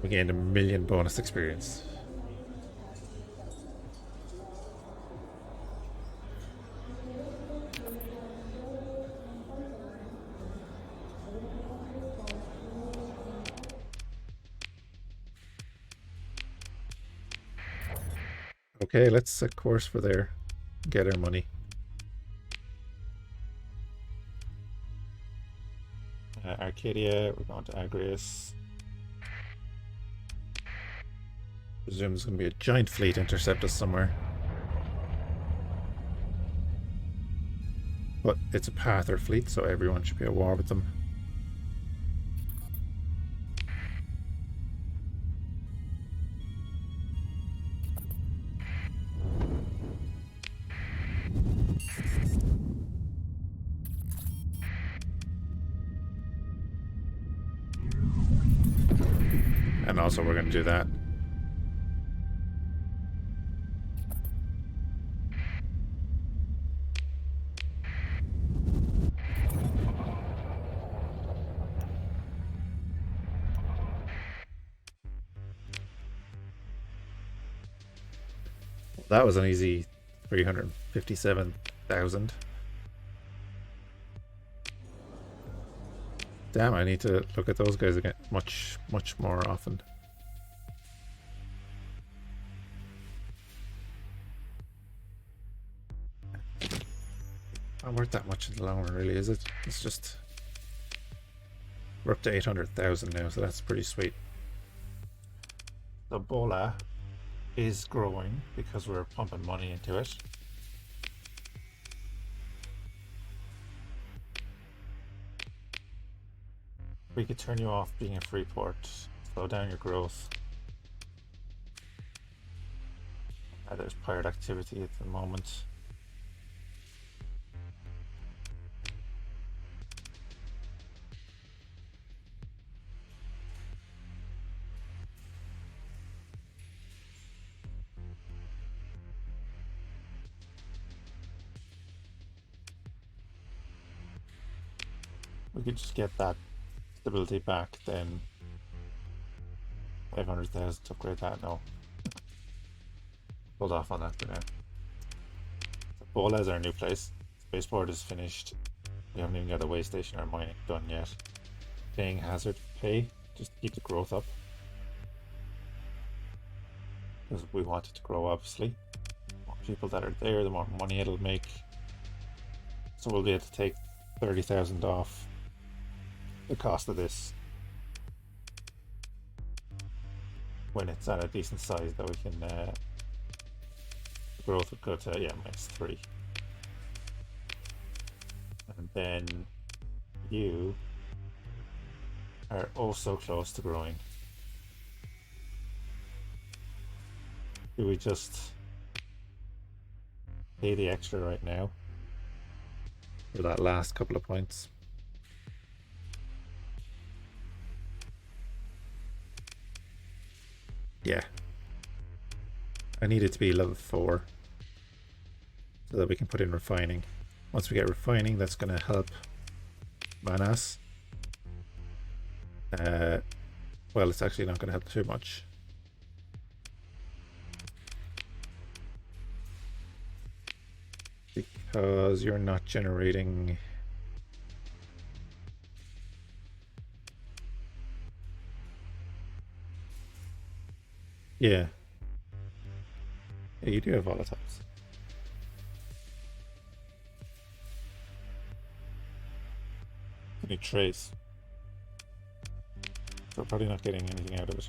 S1: We gained 1 million bonus experience. Okay, let's set course for there. Get our money. Arcadia, we're going to Agrius. Presume there's going to be a giant fleet intercept us somewhere. But it's a Pather fleet, so everyone should be at war with them. And also we're going to do that. That was an easy 357,000. Damn, I need to look at those guys again much more often. Not worth that much in the long run, really, is it? It's just... We're up to 800,000 now, so that's pretty sweet. The bola is growing because we're pumping money into it. We could turn you off being a free port, slow down your growth. There's pirate activity at the moment. We could just get that stability back, then 500,000 to upgrade that. No. Hold off on that for now. Bola is our new place. Spaceport is finished. We haven't even got a way station or mining done yet. Paying hazard pay, just to keep the growth up. Because we want it to grow, obviously. The more people that are there, the more money it'll make. So we'll be able to take 30,000 off the cost of this when it's at a decent size that we can growth would go to, yeah, -3. And then you are also close to growing. Do we just pay the extra right now for that last couple of points? Yeah. I need it to be level 4 so that we can put in refining. Once we get refining, that's going to help Manas. Well, it's actually not going to help too much. Because you're not generating... Yeah. Yeah, you do have volatiles. You need trace. So probably not getting anything out of it.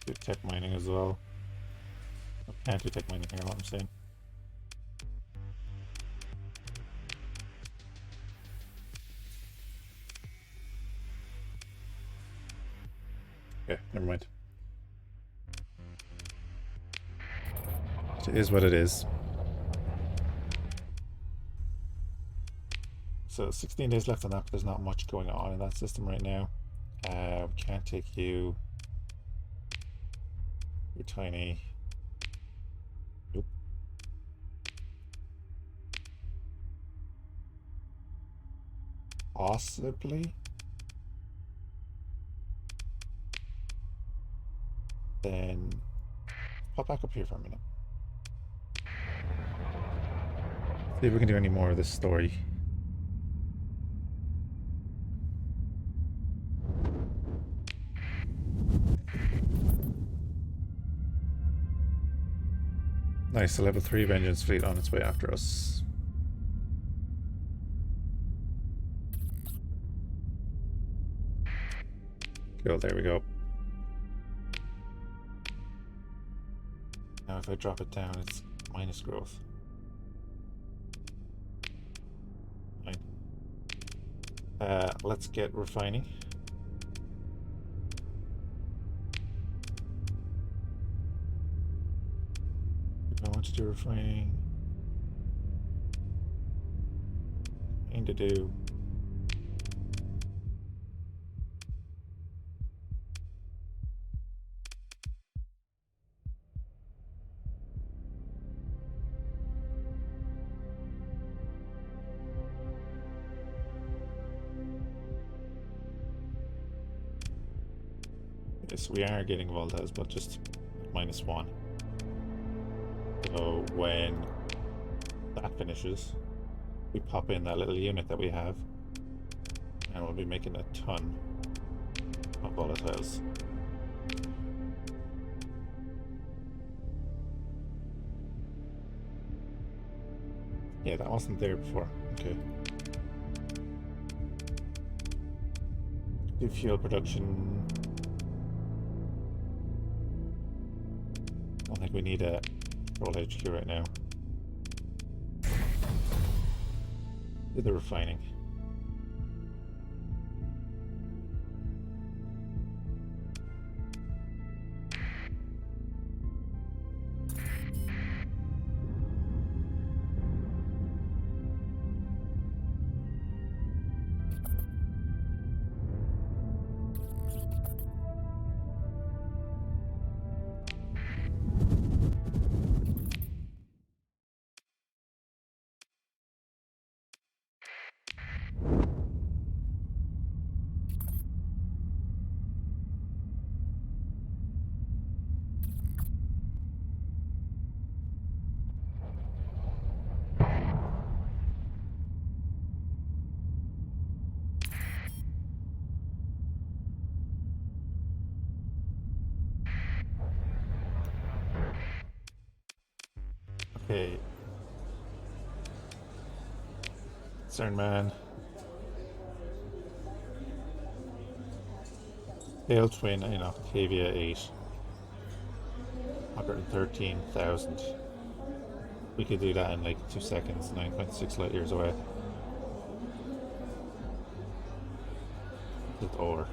S1: Do tech mining as well. I can't do tech mining here, what I'm saying. Okay, never mind. It is what it is. So 16 days left on that, but there's not much going on in that system right now. We can't take you. You're tiny. Nope. Possibly. Then pop back up here for a minute. See if we can do any more of this story. Nice, a level 3 vengeance fleet on its way after us. Cool, there we go. Now if I drop it down, it's minus growth. Fine. Let's get refining. I want to do refining. Thing to do. Okay, so we are getting volatiles, but just -1. So when that finishes, we pop in that little unit that we have, and we'll be making a ton of volatiles. Yeah, that wasn't there before. Okay. Do fuel production. I don't think we need a control HQ right now. Do the refining. Okay. CERN Tail twin, Octavia 8. 113,000. We could do that in like 2 seconds, 9.6 light years away. With ore.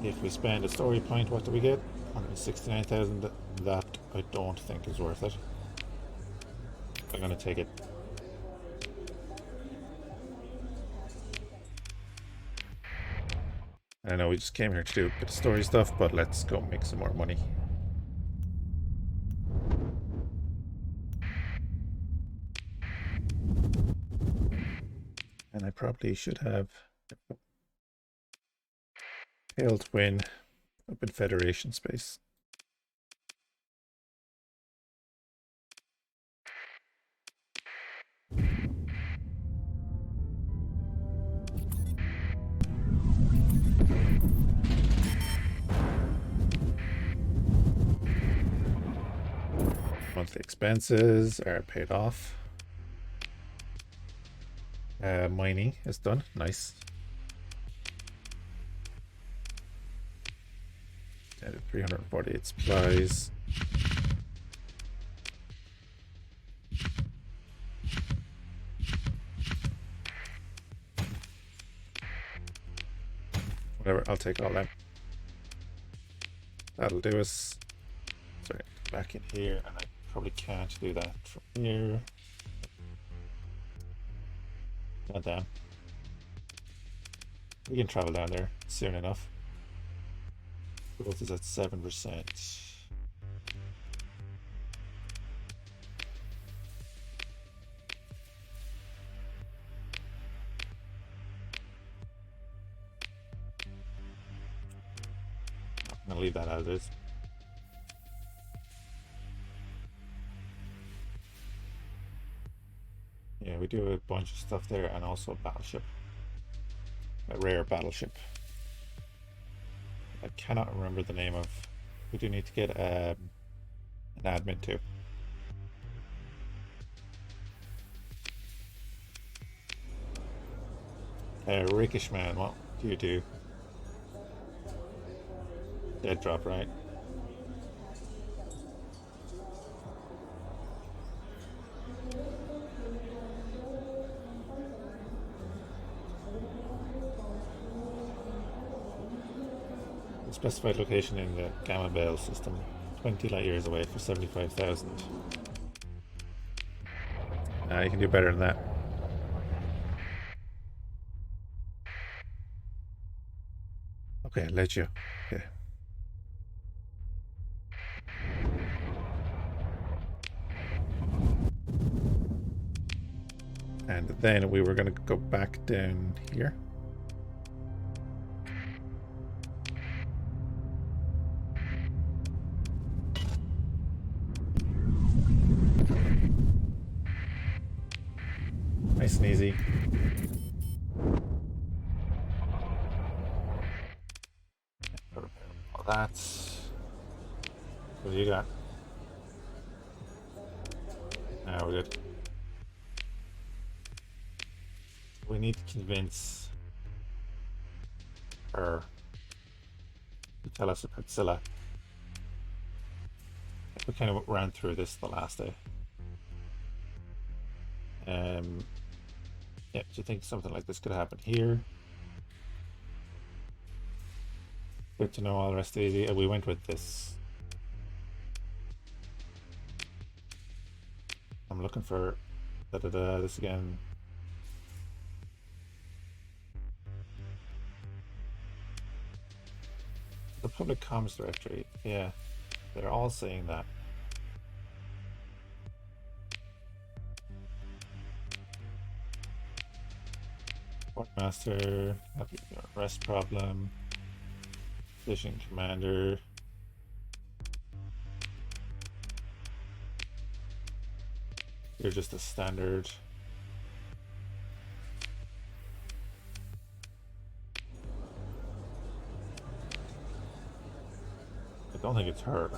S1: If we spend a story point, what do we get? 169,000. That I don't think is worth it. I'm gonna take it. I know we just came here to do a bit of story stuff, but let's go make some more money. And I probably should have Tail twin up in Federation space. Monthly expenses are paid off. Mining is done. Nice. Added 348 supplies. Whatever, I'll take all that. That'll do us. Sorry, back in here, and I probably can't do that from here. God damn. We can travel down there soon enough. Growth is at 7%. I'm gonna leave that as is. Yeah, we do a bunch of stuff there, and also a battleship. A rare battleship. I cannot remember the name of. We do need to get an admin too. Rickish man, what do you do? Dead drop, right? Specified location in the Gamma Bale system. 20 light years away for 75,000. You can do better than that. Okay, I let you. Okay. And then we were going to go back down here. easy. All that. What do you got? Now we're good. We need to convince her to tell us about Scylla. We kind of ran through this the last day. Yeah, do you think something like this could happen here? Good to know. All the rest is easy. We went with this. I'm looking for this again. The public comms directory. Yeah, they're all saying that. Quartermaster, rest problem. Station commander. You're just a standard. I don't think it's her.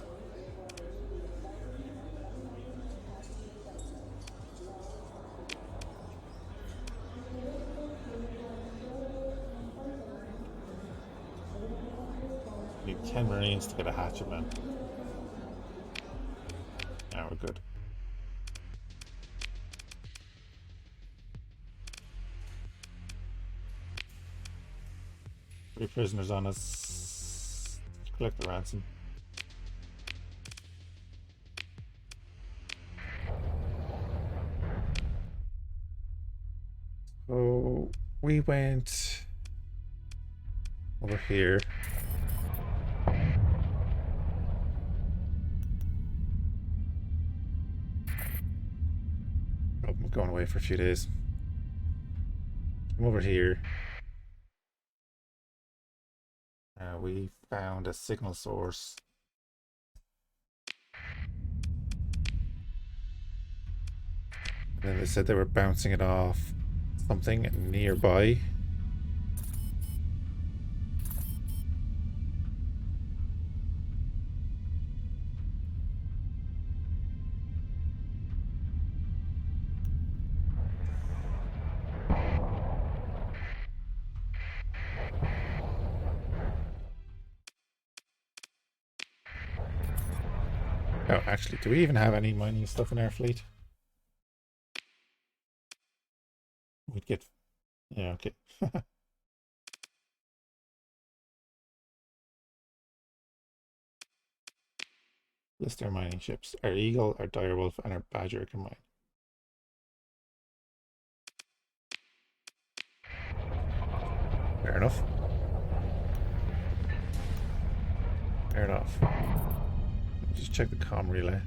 S1: Need 10 Marines to get a hatchet, man. Now we're good. 3 prisoners on us. Collect the ransom. So we went over here. I'm going away for a few days. I'm over here. We found a signal source. And then they said they were bouncing it off something nearby. Oh, actually, do we even have any mining stuff in our fleet? We'd get... Yeah, okay. List our mining ships. Our Eagle, our Direwolf, and our Badger can mine. Fair enough. Fair enough. Just check the comm relay.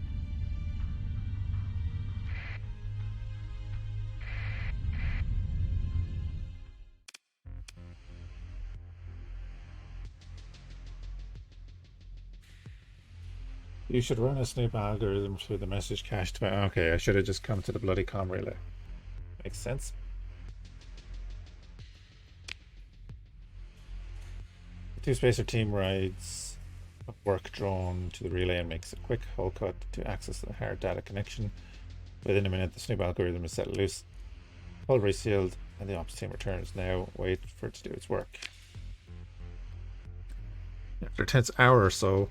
S1: You should run a Snoop algorithm through the message cache to... Okay, I should have just come to the bloody comm relay. Makes sense. The two-spacer team rides a work drone to the relay and makes a quick hull cut to access the hard data connection. Within a minute, the Snoop algorithm is set loose. Hull resealed, and the ops team returns. Now, wait for it to do its work. After a tense hour or so,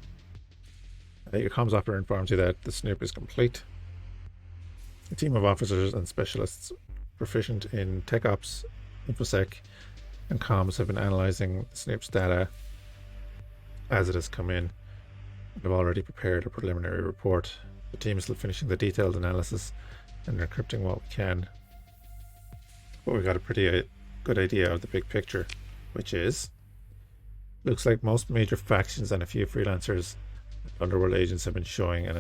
S1: your comms operator informs you that the Snoop is complete. A team of officers and specialists proficient in tech ops, infosec, and comms have been analyzing the Snoop's data as it has come in and have already prepared a preliminary report. The team is still finishing the detailed analysis and encrypting what we can. But we got a pretty good idea of the big picture, which is looks like most major factions and a few freelancers and underworld agents have been showing an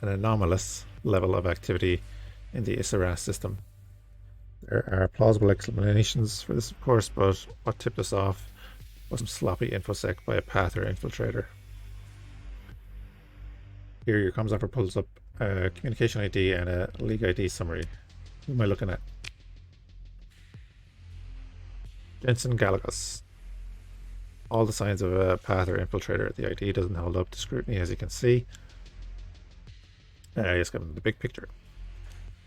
S1: anomalous level of activity in the Issaras system. There are plausible explanations for this, of course, but what tipped us off was some sloppy infosec by a Pather infiltrator. Here your comms offer pulls up a communication ID and a league ID summary. Who am I looking at? Jensen Galagos. All the signs of a path or infiltrator. The ID doesn't hold up to scrutiny, as you can see. Just give them the big picture.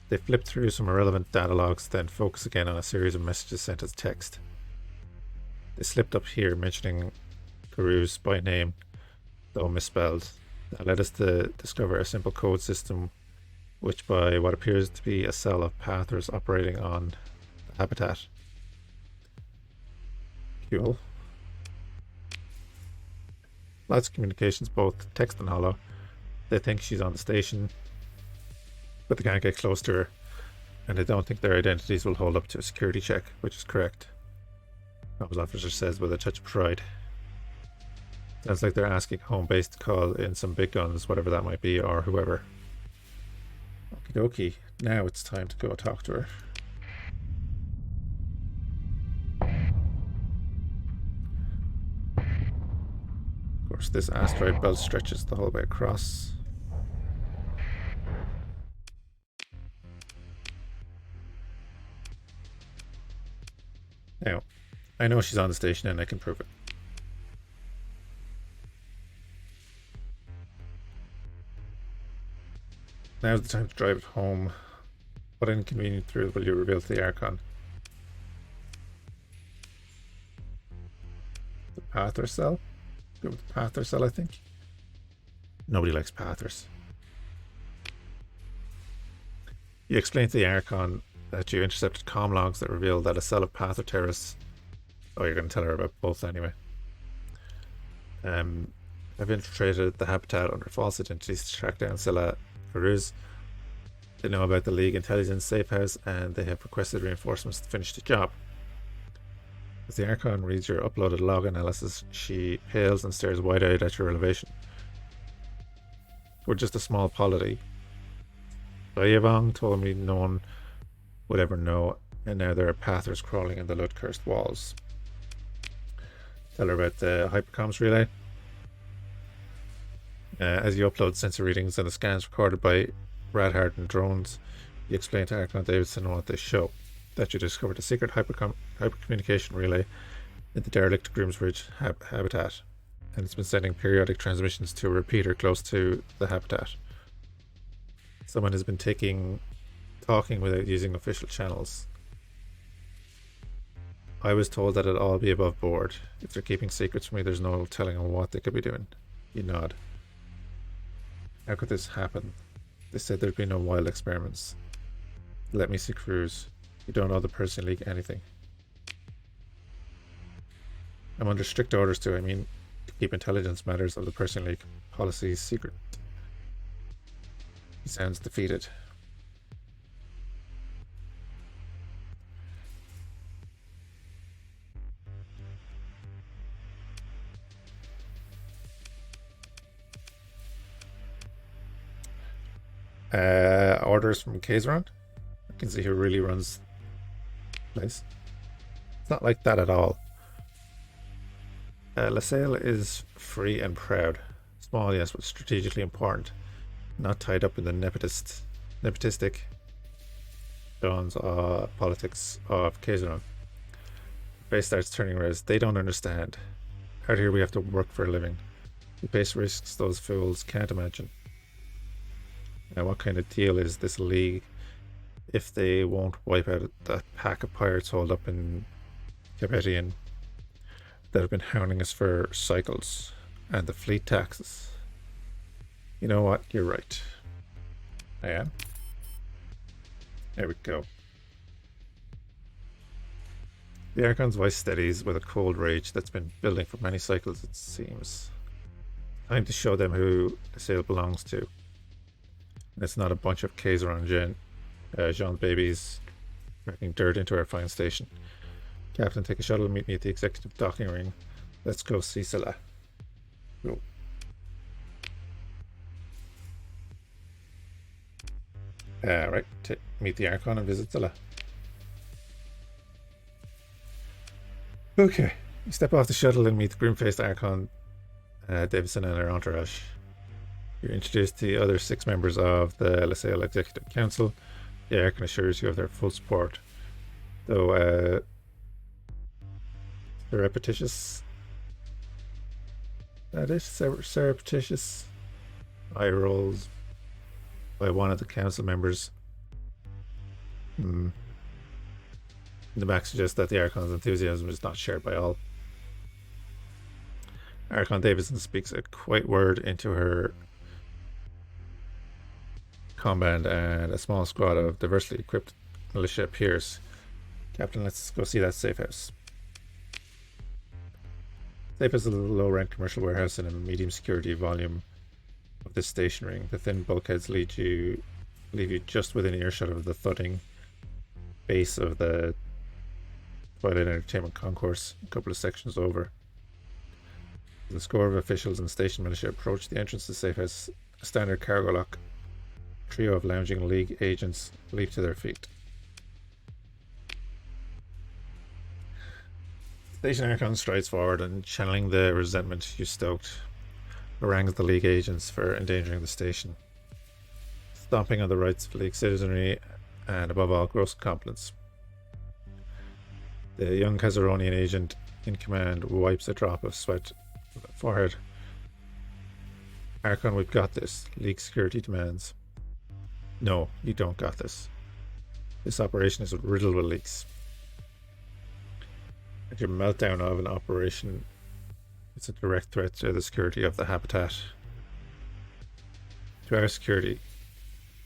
S1: They flip through some irrelevant data logs, then focus again on a series of messages sent as text. They slipped up here mentioning Karuz by name, though misspelled. That led us to discover a simple code system which by what appears to be a cell of pathers operating on the habitat. Cool. Lots of communications, both text and holo. They think she's on the station, but they can't get close to her, and they don't think their identities will hold up to a security check, which is correct. Comms officer says with a touch of pride. Sounds like they're asking home base to call in some big guns, whatever that might be, or whoever. Okie dokie, now it's time to go talk to her. Of course, this asteroid belt stretches the whole way across. Now, I know she's on the station and I can prove it. Now's the time to drive it home. What inconvenient thrill will you reveal to the Archon? The Pather cell? Go with the Pather cell, I think. Nobody likes Pathers. You explained to the Archon that you intercepted comm logs that revealed that a cell of Pather terrorists. Oh, you're going to tell her about both anyway. Have infiltrated the habitat under false identities to track down Scylla Karuz. They know about the League intelligence safe house and they have requested reinforcements to finish the job. As the Archon reads your uploaded log analysis, she pales and stares wide-eyed at your elevation. We're just a small polity. Bayavong told me no one would ever know, and now there are pathers crawling in the Lud-cursed walls. Tell her about the hypercoms relay. As you upload sensor readings and the scans recorded by Radhard and drones, you explain to Archon Davidson what they show. That you discovered a secret hypercommunication relay in the derelict Grimsbridge habitat, and it's been sending periodic transmissions to a repeater close to the habitat. Someone has been talking without using official channels. I was told that it'd all be above board. If they're keeping secrets from me, there's no telling on what they could be doing. You nod. How could this happen? They said there'd be no wild experiments. Let me see Cruz. You don't know the Persian League anything. I'm under strict orders to keep intelligence matters of the Persian League policies secret. He sounds defeated. Orders from Kazran. I can see who really runs the place. It's not like that at all. LaSalle is free and proud. Small, yes, but strategically important. Not tied up in the nepotistic dawns politics of Kazran. Face starts turning red. They don't understand. Out here we have to work for a living. We face risks those fools can't imagine. Now, what kind of deal is this league if they won't wipe out that pack of pirates holed up in Cabetian that have been hounding us for cycles, and the fleet taxes? You know what? You're right. I am. There we go. The Archon's voice steadies with a cold rage that's been building for many cycles, it seems. Time to show them who the sale belongs to. And it's not a bunch of Kazran Jean babies wrecking dirt into our fine station. Captain, take a shuttle and meet me at the executive docking ring. Let's go see Scylla. Cool. Right, meet the Archon and visit Scylla. Okay, you step off the shuttle and meet the grim-faced Archon Davidson and her entourage. You're introduced to the other 6 members of the LaSalle Executive Council. The Archon assures you of their full support, though Surreptitious. That is surreptitious. Eye rolls by one of the council members. The back suggests that the Archon's enthusiasm is not shared by all. Archon Davidson speaks a quiet word into her comband, and a small squad of diversely equipped militia appears. Captain, let's go see that safe house. Safe house is a low-rent commercial warehouse in a medium security volume of this station ring. The thin bulkheads leave you just within earshot of the thudding base of the Twilight Entertainment Concourse, a couple of sections over. The score of officials and station militia approach the entrance to the safe house. A standard cargo lock. A trio of lounging League agents leap to their feet. Station Archon strides forward and, channeling the resentment you stoked, harangues the League agents for endangering the station, stomping on the rights of League citizenry, and above all, gross incompetence. The young Kazaronian agent in command wipes a drop of sweat from the forehead. Archon, we've got this. League security demands. No, you don't got this. This operation is riddled with leaks. And your meltdown of an operation is a direct threat to the security of the habitat. To our security,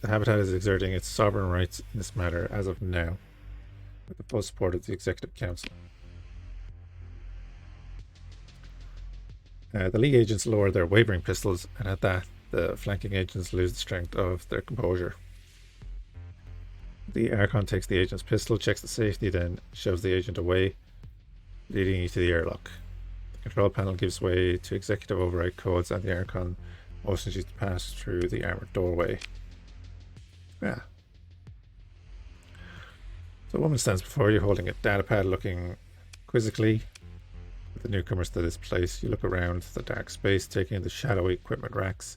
S1: the habitat is exerting its sovereign rights in this matter as of now, with the full support of the Executive Council. The League agents lower their wavering pistols, and at that, the flanking agents lose the strength of their composure. The Archon takes the agent's pistol, checks the safety, then shoves the agent away, leading you to the airlock. The control panel gives way to executive override codes, and the Archon motions you to pass through the armored doorway. Yeah. So a woman stands before you holding a datapad, looking quizzically at the newcomers to this place. You look around the dark space, taking in the shadowy equipment racks,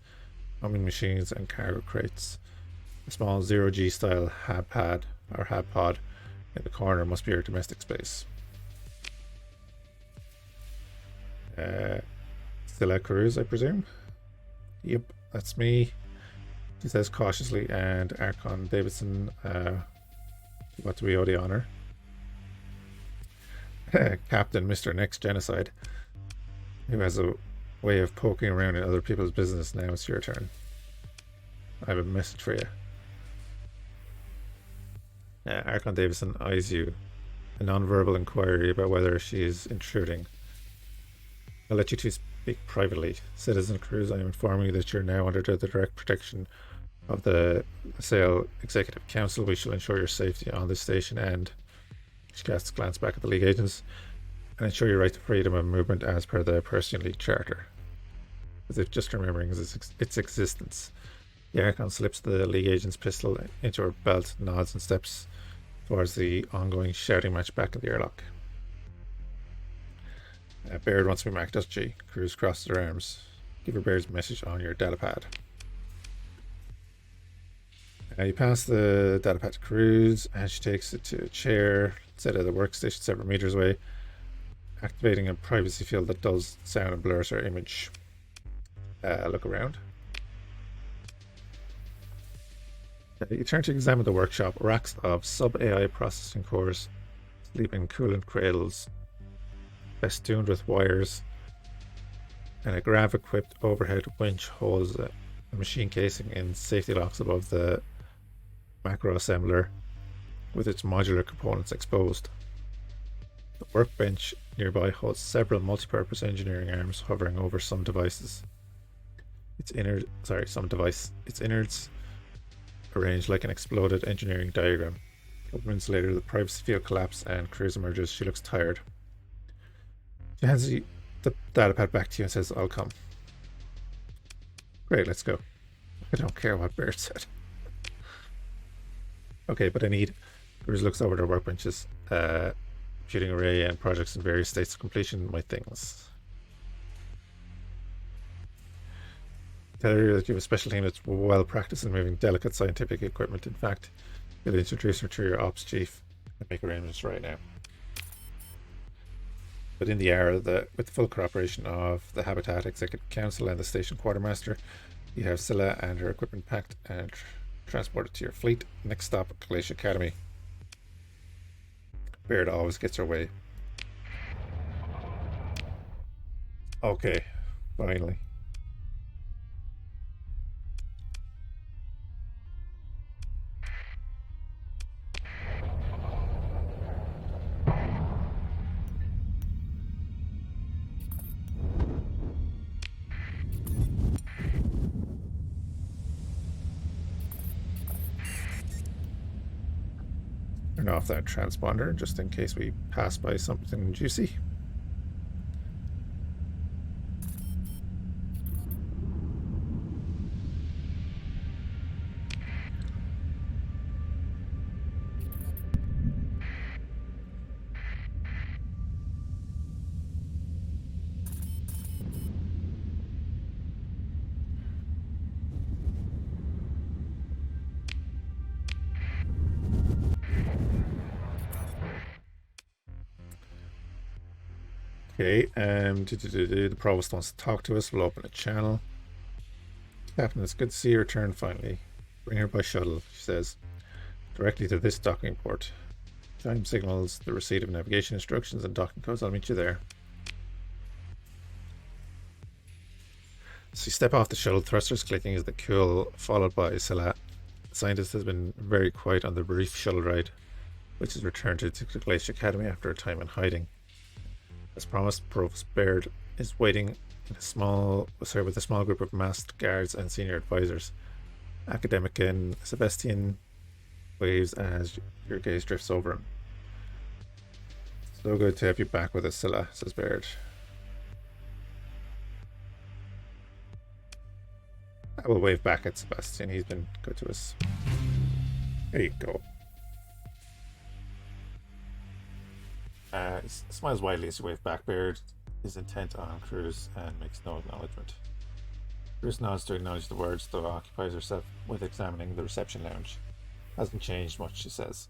S1: humming machines, and cargo crates. A small zero-G style hab pod in the corner must be your domestic space. Still at Cruz, I presume? Yep, that's me, she says cautiously, and Archon Davidson, what do we owe the honor? Captain Mr. Next Genocide, who has a way of poking around in other people's business. Now it's your turn. I have a message for you. Archon Davidson eyes you, a non-verbal inquiry about whether she is intruding. I'll let you two speak privately. Citizen Cruz, I am informing you that you're now under the direct protection of the SAIL Executive Council. We shall ensure your safety on this station, and she casts a glance back at the League agents, and ensure your right to freedom of movement as per the Persian League Charter. As if just remembering its existence. The Archon slips the League agent's pistol into her belt, nods, and steps towards the ongoing shouting match back at the airlock. Baird wants to be marked, doesn't she? Cruz crosses her arms. Give her Baird's message on your datapad. You pass the datapad to Cruz, and she takes it to a chair set at the workstation several meters away, activating a privacy field that dulls sound and blurs her image. Look around. You turn to examine the workshop. Racks of sub-AI processing cores sleep in coolant cradles, festooned with wires, and a grav-equipped overhead winch holds a machine casing in safety locks above the macro assembler, with its modular components exposed. The workbench nearby holds several multi-purpose engineering arms hovering over some devices. Its innards arranged like an exploded engineering diagram. A couple minutes later, the privacy field collapses and Cruz emerges. She looks tired. She hands the datapad back to you and says, I'll come. Great, let's go. I don't care what Baird said. Okay, but I need... Cruz looks over their workbenches. Shooting array and projects in various states of completion, my things. Tell her that you have a special team that's well practiced in moving delicate scientific equipment. In fact, you'll introduce her to your ops chief and make arrangements right now. But in the hour, with the full cooperation of the Habitat Executive Council and the station quartermaster, you have Scylla and her equipment packed and transported to your fleet. Next stop, Glacier Academy. Baird always gets her way. Okay, finally. Turn off that transponder just in case we pass by something juicy. Okay, the provost wants to talk to us. We'll open a channel. Captain, it's good to see you return finally. Bring her by shuttle, she says. Directly to this docking port. Time signals the receipt of navigation instructions and docking codes. I'll meet you there. So you step off the shuttle, thrusters clicking as the cool, followed by Scylla. The scientist has been very quiet on the brief shuttle ride, which is returned to the Glacier Academy after a time in hiding. As promised, Provost Baird is waiting in with a small group of masked guards and senior advisors. Academic and Sebastian waves as your gaze drifts over him. So good to have you back with us, Scylla, says Baird. I will wave back at Sebastian. He's been good to us. There you go. He smiles widely as you wave back. Baird is intent on Cruz and makes no acknowledgement. Cruz nods to acknowledge the words, though occupies herself with examining the reception lounge. Hasn't changed much, she says.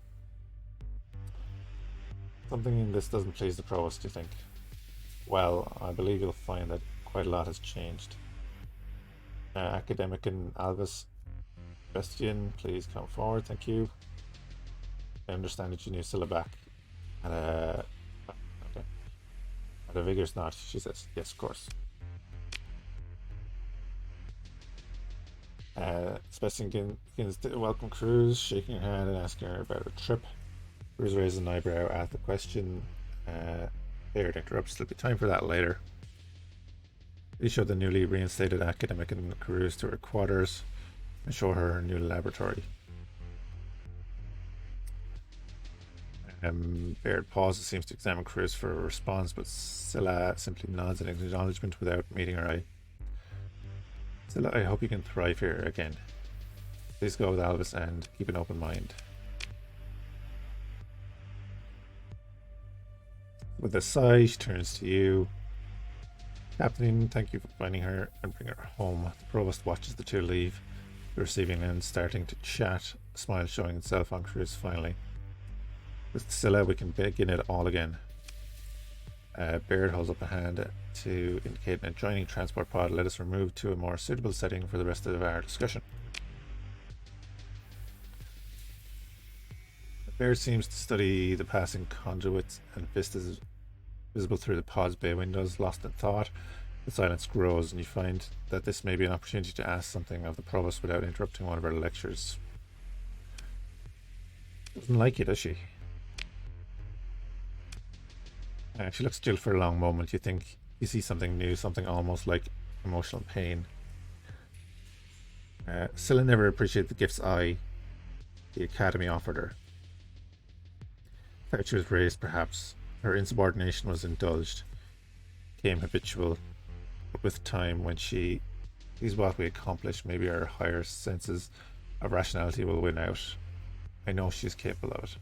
S1: Something in this doesn't please the provost, you think? Well, I believe you'll find that quite a lot has changed. Academic and Alvis, Sebastian, please come forward, thank you. I understand that you knew Scylla back at a vigorous nod, she says. Yes, of course. Sebastian begins to welcome Cruz, shaking her hand and asking her about her trip. Cruz raises an eyebrow at the question. Baird interrupts. There'll be time for that later. They show the newly reinstated academic and Cruz to her quarters and show her new laboratory. Baird pauses, seems to examine Cruz for a response, but Scylla simply nods in acknowledgement without meeting her eye. Scylla, I hope you can thrive here again. Please go with Alvis and keep an open mind. With a sigh, she turns to you. Captain, thank you for finding her and bringing her home. The provost watches the two leave, the receiving end starting to chat, a smile showing itself on Cruz finally. With Scylla, we can begin it all again. Baird holds up a hand to indicate an adjoining transport pod. Let us remove to a more suitable setting for the rest of our discussion. Baird seems to study the passing conduits and vistas visible through the pod's bay windows. Lost in thought, the silence grows, and you find that this may be an opportunity to ask something of the provost without interrupting one of her lectures. Doesn't like you, does she? She looks still for a long moment. You think you see something new, something almost like emotional pain. Scylla never appreciated the gifts the Academy offered her. She was raised, perhaps. Her insubordination was indulged, became habitual. But with time, when she sees what we accomplish, maybe our higher senses of rationality will win out. I know she's capable of it.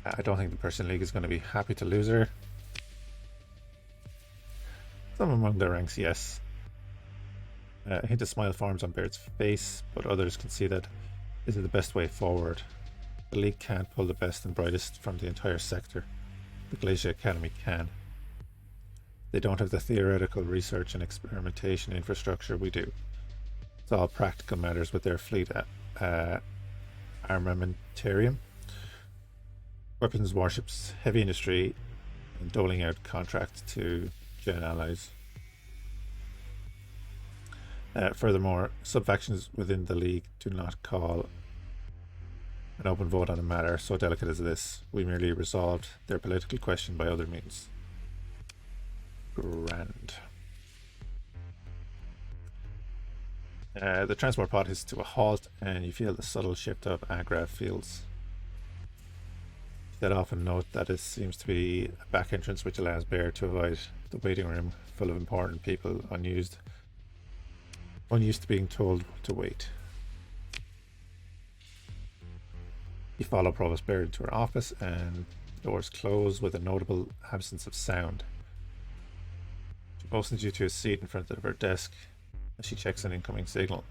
S1: I don't think the Person League is going to be happy to lose her. Some among their ranks, yes. A hint of smile forms on Baird's face, but others can see that this is the best way forward. The League can't pull the best and brightest from the entire sector. the Glacier Academy can. They don't have the theoretical research and experimentation infrastructure we do. It's all practical matters with their fleet armamentarium, weapons, warships, heavy industry, and doling out contracts to Gen allies. Furthermore, sub-factions within the League do not call an open vote on a matter so delicate as this. We merely resolved their political question by other means. Grand. The transport pod is to a halt, and you feel the subtle shift of agra fields. That often note that it seems to be a back entrance which allows Bear to avoid the waiting room full of important people unused to being told to wait. You follow Provost Bear into her office, and the doors close with a notable absence of sound. She motions you to a seat in front of her desk as she checks an incoming signal.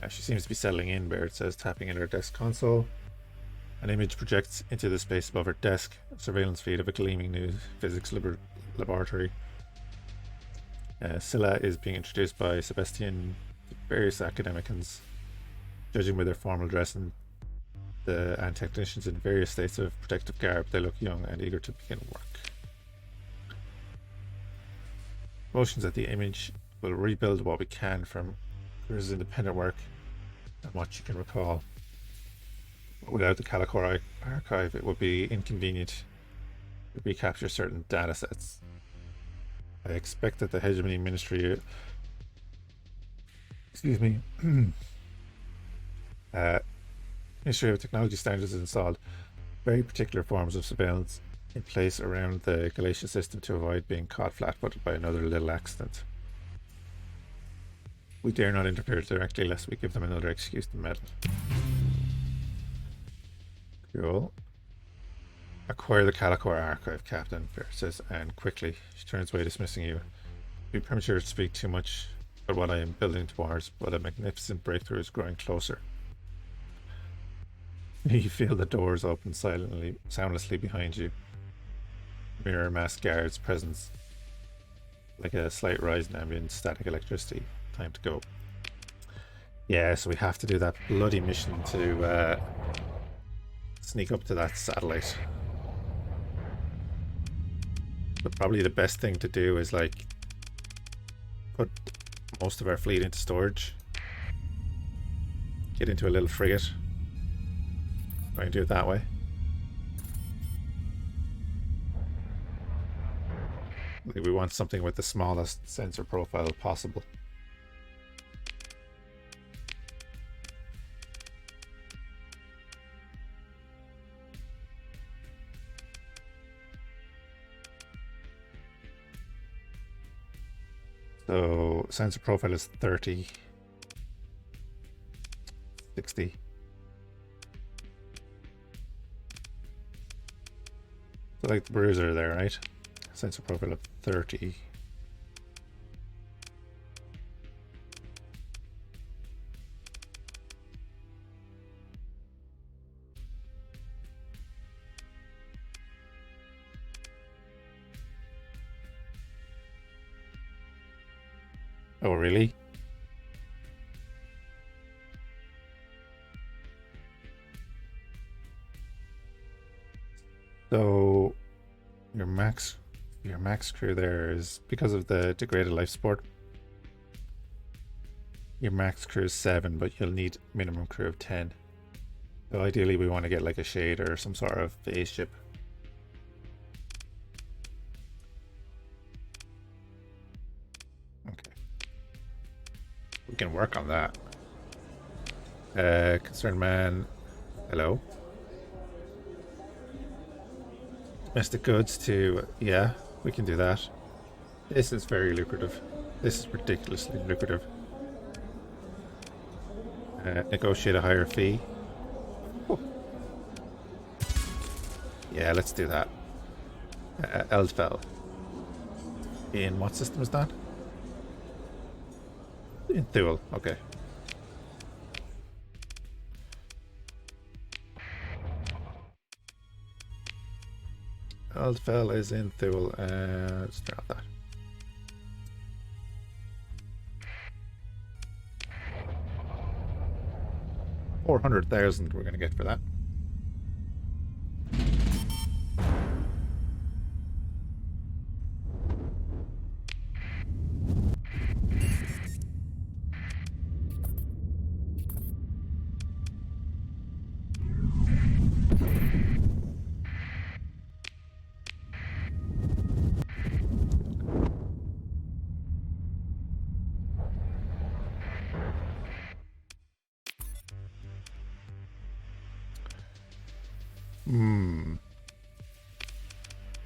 S1: She seems to be settling in, Baird says, tapping at her desk console. An image projects into the space above her desk, a surveillance feed of a gleaming new physics laboratory. Scylla is being introduced by Sebastian to various academicians, judging by their formal dress and technicians in various states of protective garb. They look young and eager to begin work. Motions at the image will rebuild what we can from Cruz's independent work and what you can recall. Without the Calicore archive, it would be inconvenient to recapture certain data sets. I expect that the Hegemony Ministry Ministry of Technology Standards has installed very particular forms of surveillance in place around the Galatia system to avoid being caught flat-footed by another little accident. We dare not interfere directly lest we give them another excuse to meddle. Cool. Acquire the Calicore archive, Captain, Bear says, and quickly. She turns away, dismissing you. It'd be premature to speak too much about what I am building towards, but a magnificent breakthrough is growing closer. You feel the doors open soundlessly behind you. Mirror masked guards' presence, like a slight rise in ambient static electricity. Time to go. Yeah, so we have to do that bloody mission to sneak up to that satellite. But probably the best thing to do is like put most of our fleet into storage, get into a little frigate, try and do it that way. We want something with the smallest sensor profile possible. So sensor profile is 30, 60. So like the bruiser there, right? Sensor profile of 30. Oh, really? So your max crew there is, because of the degraded life support, your max crew is 7, but you'll need minimum crew of 10. So ideally we want to get like a shade or some sort of phase ship. Okay. We can work on that. Concerned man, hello. Domestic goods to, yeah, we can do that. This is very lucrative. This is ridiculously lucrative. Negotiate a higher fee. Oh. Yeah, let's do that. Eldfell. In what system is that? In Thule, okay. Aldfell is in Thule. Let's turn off that. $400,000 we're gonna get for that.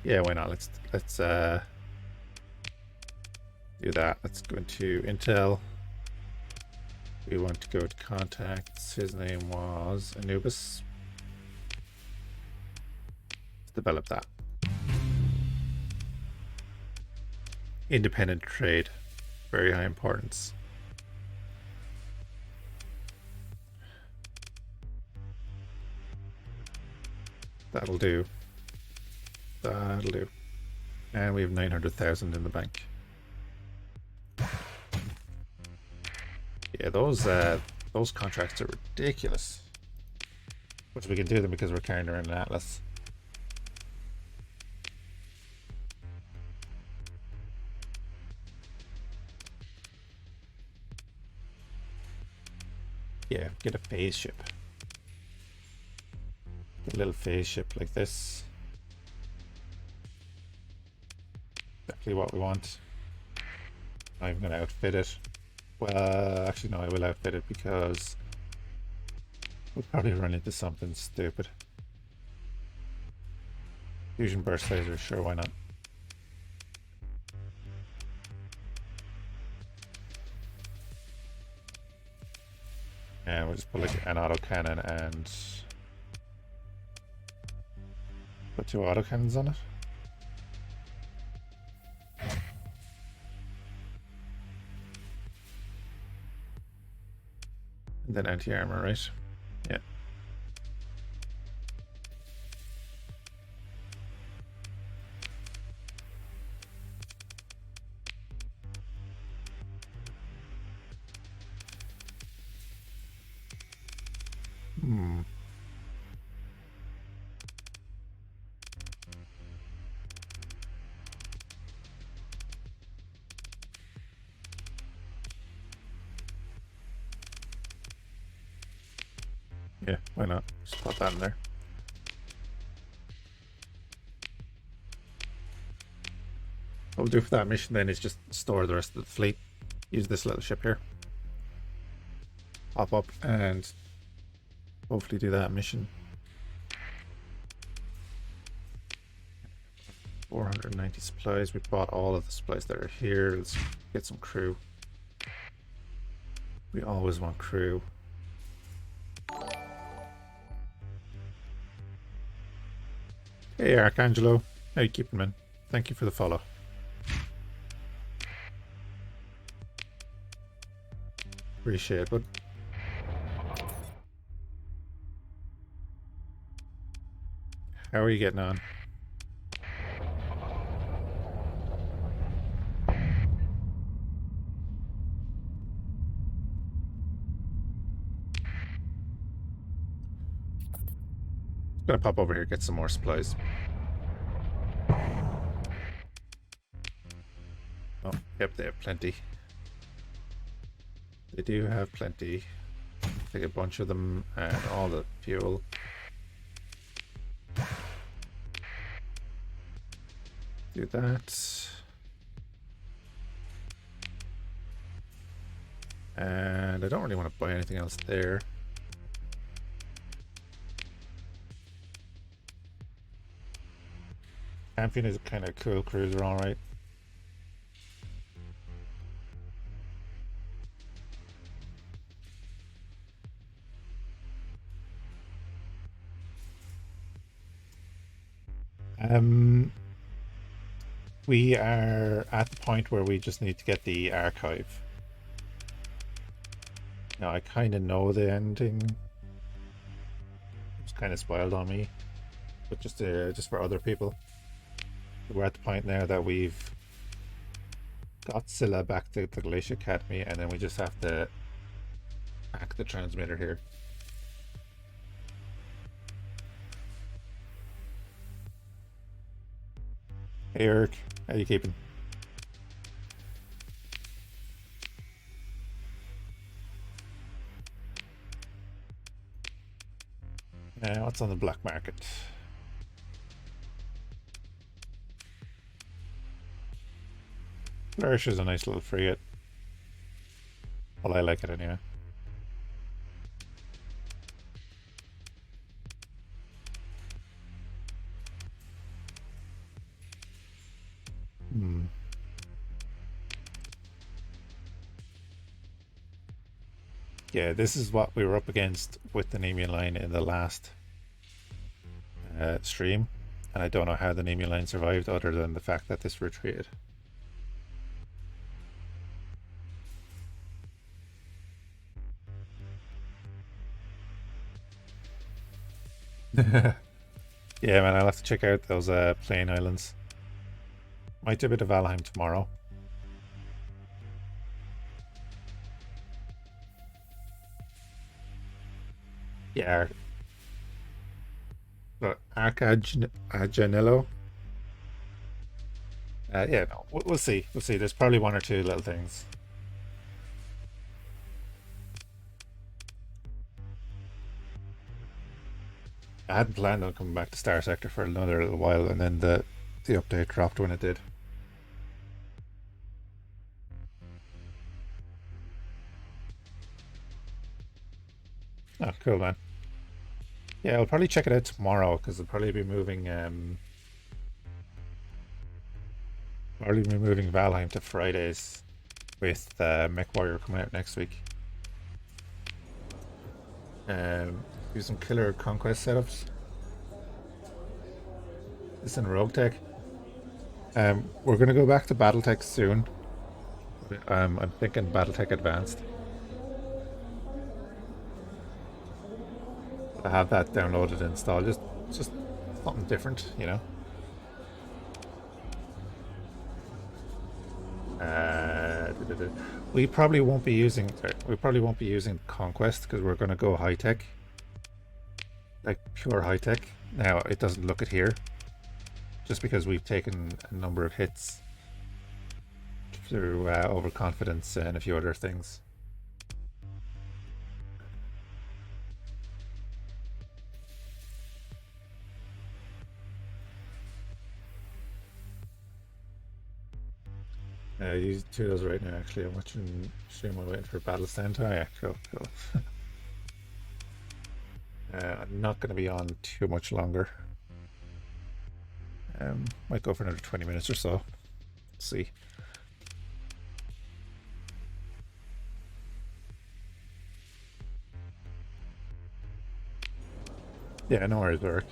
S1: Yeah, why not? Let's do that. Let's go into Intel. We want to go to contacts. His name was Anubis. Let's develop that. Independent trade. Very high importance. That'll do. That'll do. And we have 900,000 in the bank. Yeah, those contracts are ridiculous. Which we can do them because we're carrying around an Atlas. Yeah, get a phase ship. Get a little phase ship like this. Exactly what we want. I'm even going to outfit it. Well, actually no, I will outfit it because we'll probably run into something stupid. Fusion burst laser, sure, why not? And we'll just put like an autocannon and put 2 autocannons on it. And then anti-armor, right? Yeah. Yeah, why not? Just put that in there. What we'll do for that mission then is just store the rest of the fleet. Use this little ship here. Pop up and hopefully do that mission. 490 supplies. We bought all of the supplies that are here. Let's get some crew. We always want crew. Hey Archangelo, how you keeping, man? Thank you for the follow. Appreciate it, bud. How are you getting on? Gonna pop over here, get some more supplies. Oh, yep, they have plenty. They do have plenty. Take a bunch of them and all the fuel. Do that. And I don't really want to buy anything else there. Champion is a kind of cool cruiser, alright. We are at the point where we just need to get the archive. Now I kind of know the ending. It's kind of spoiled on me, but just for other people. we're at the point now that we've got Scylla back to the Glacier Academy, and then we just have to hack the transmitter here. Hey Eric, how you keeping? What's on the black market? Flourish is a nice little frigate. Well, I like it anyway. Yeah, this is what we were up against with the Nemean line in the last stream, and I don't know how the Nemean line survived other than the fact that this retreated. Yeah, man, I'll have to check out those plain islands. Might do a bit of Valheim tomorrow. Yeah. But Arcajanello. Yeah, no, we'll see. We'll see. There's probably one or two little things. I hadn't planned on coming back to Starsector for another little while, and then the update dropped when it did. Oh, cool, man. Yeah, I'll probably check it out tomorrow because I'll probably be moving. Probably be moving Valheim to Fridays with Mech Warrior coming out next week. Do some killer conquest setups. This in Rogue Tech. We're gonna go back to BattleTech soon. I'm thinking BattleTech Advanced. I have that downloaded and installed. Just something different, you know. We probably won't be using. We probably won't be using Conquest because we're going to go high tech, like pure high tech. Now it doesn't look it here, just because we've taken a number of hits through overconfidence and a few other things. Use two of those right now. Actually, I'm watching stream while waiting for Battle Stand. Oh yeah, cool. I'm not going to be on too much longer. Might go for another 20 minutes or so. Let's see. Yeah, no worries, Eric.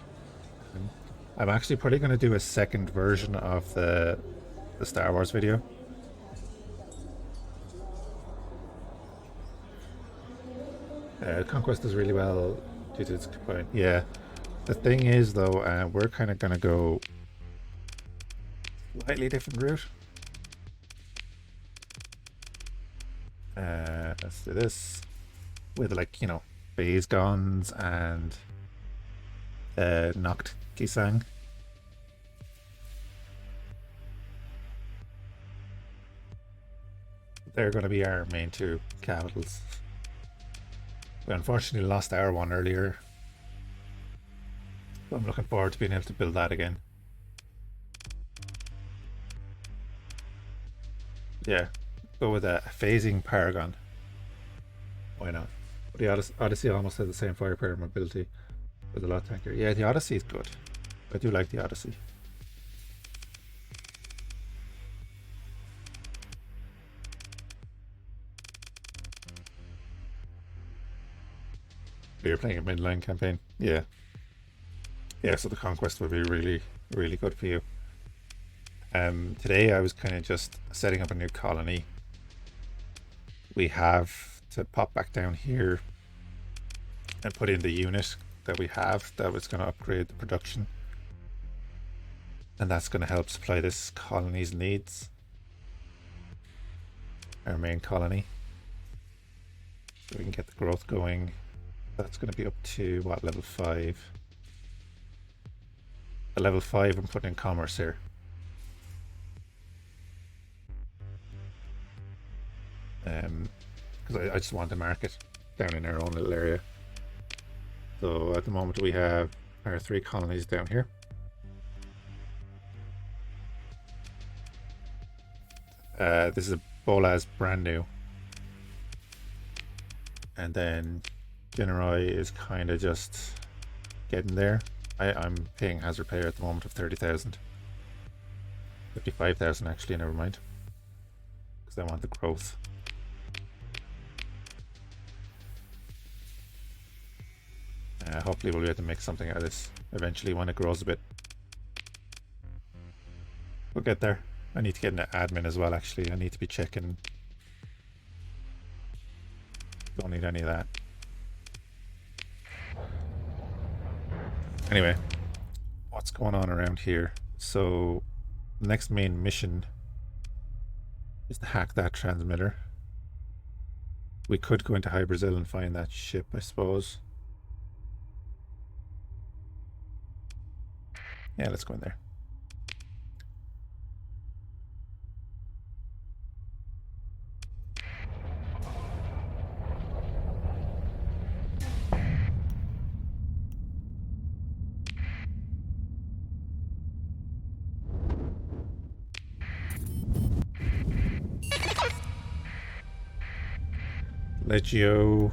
S1: I'm actually probably going to do a second version of the Star Wars video. Conquest does really well due to its point. Yeah. The thing is, though, we're kind of going to go slightly different route. Let's do this with, like, you know, phase guns and knocked Kisang. They're going to be our main two capitals. We unfortunately lost our one earlier. So I'm looking forward to being able to build that again. Yeah, go with a phasing Paragon. Why not? But the Odyssey almost has the same firepower and mobility with a lot tanker. Yeah, the Odyssey is good. I do like the Odyssey. You're playing a midline campaign? Yeah. Yeah, so the Conquest would be really, really good for you. Today I was kind of just setting up a new colony. We have to pop back down here and put in the unit that we have that was going to upgrade the production. And that's going to help supply this colony's needs. Our main colony. So we can get the growth going. That's going to be up to, what, level 5? At level 5 I'm putting in commerce here. Because I just want to market down in our own little area. So at the moment we have our 3 colonies down here. This is a Bolaz brand new. And then Generoi is kind of just getting there. I'm paying hazard pay at the moment of 30,000. 55,000 actually, never mind. Because I want the growth. Hopefully we'll be able to make something out of this eventually when it grows a bit. We'll get there. I need to get into admin as well actually. I need to be checking. Don't need any of that. Anyway, what's going on around here? So, the next main mission is to hack that transmitter. We could go into High Brazil and find that ship, I suppose. Yeah, let's go in there. Legio.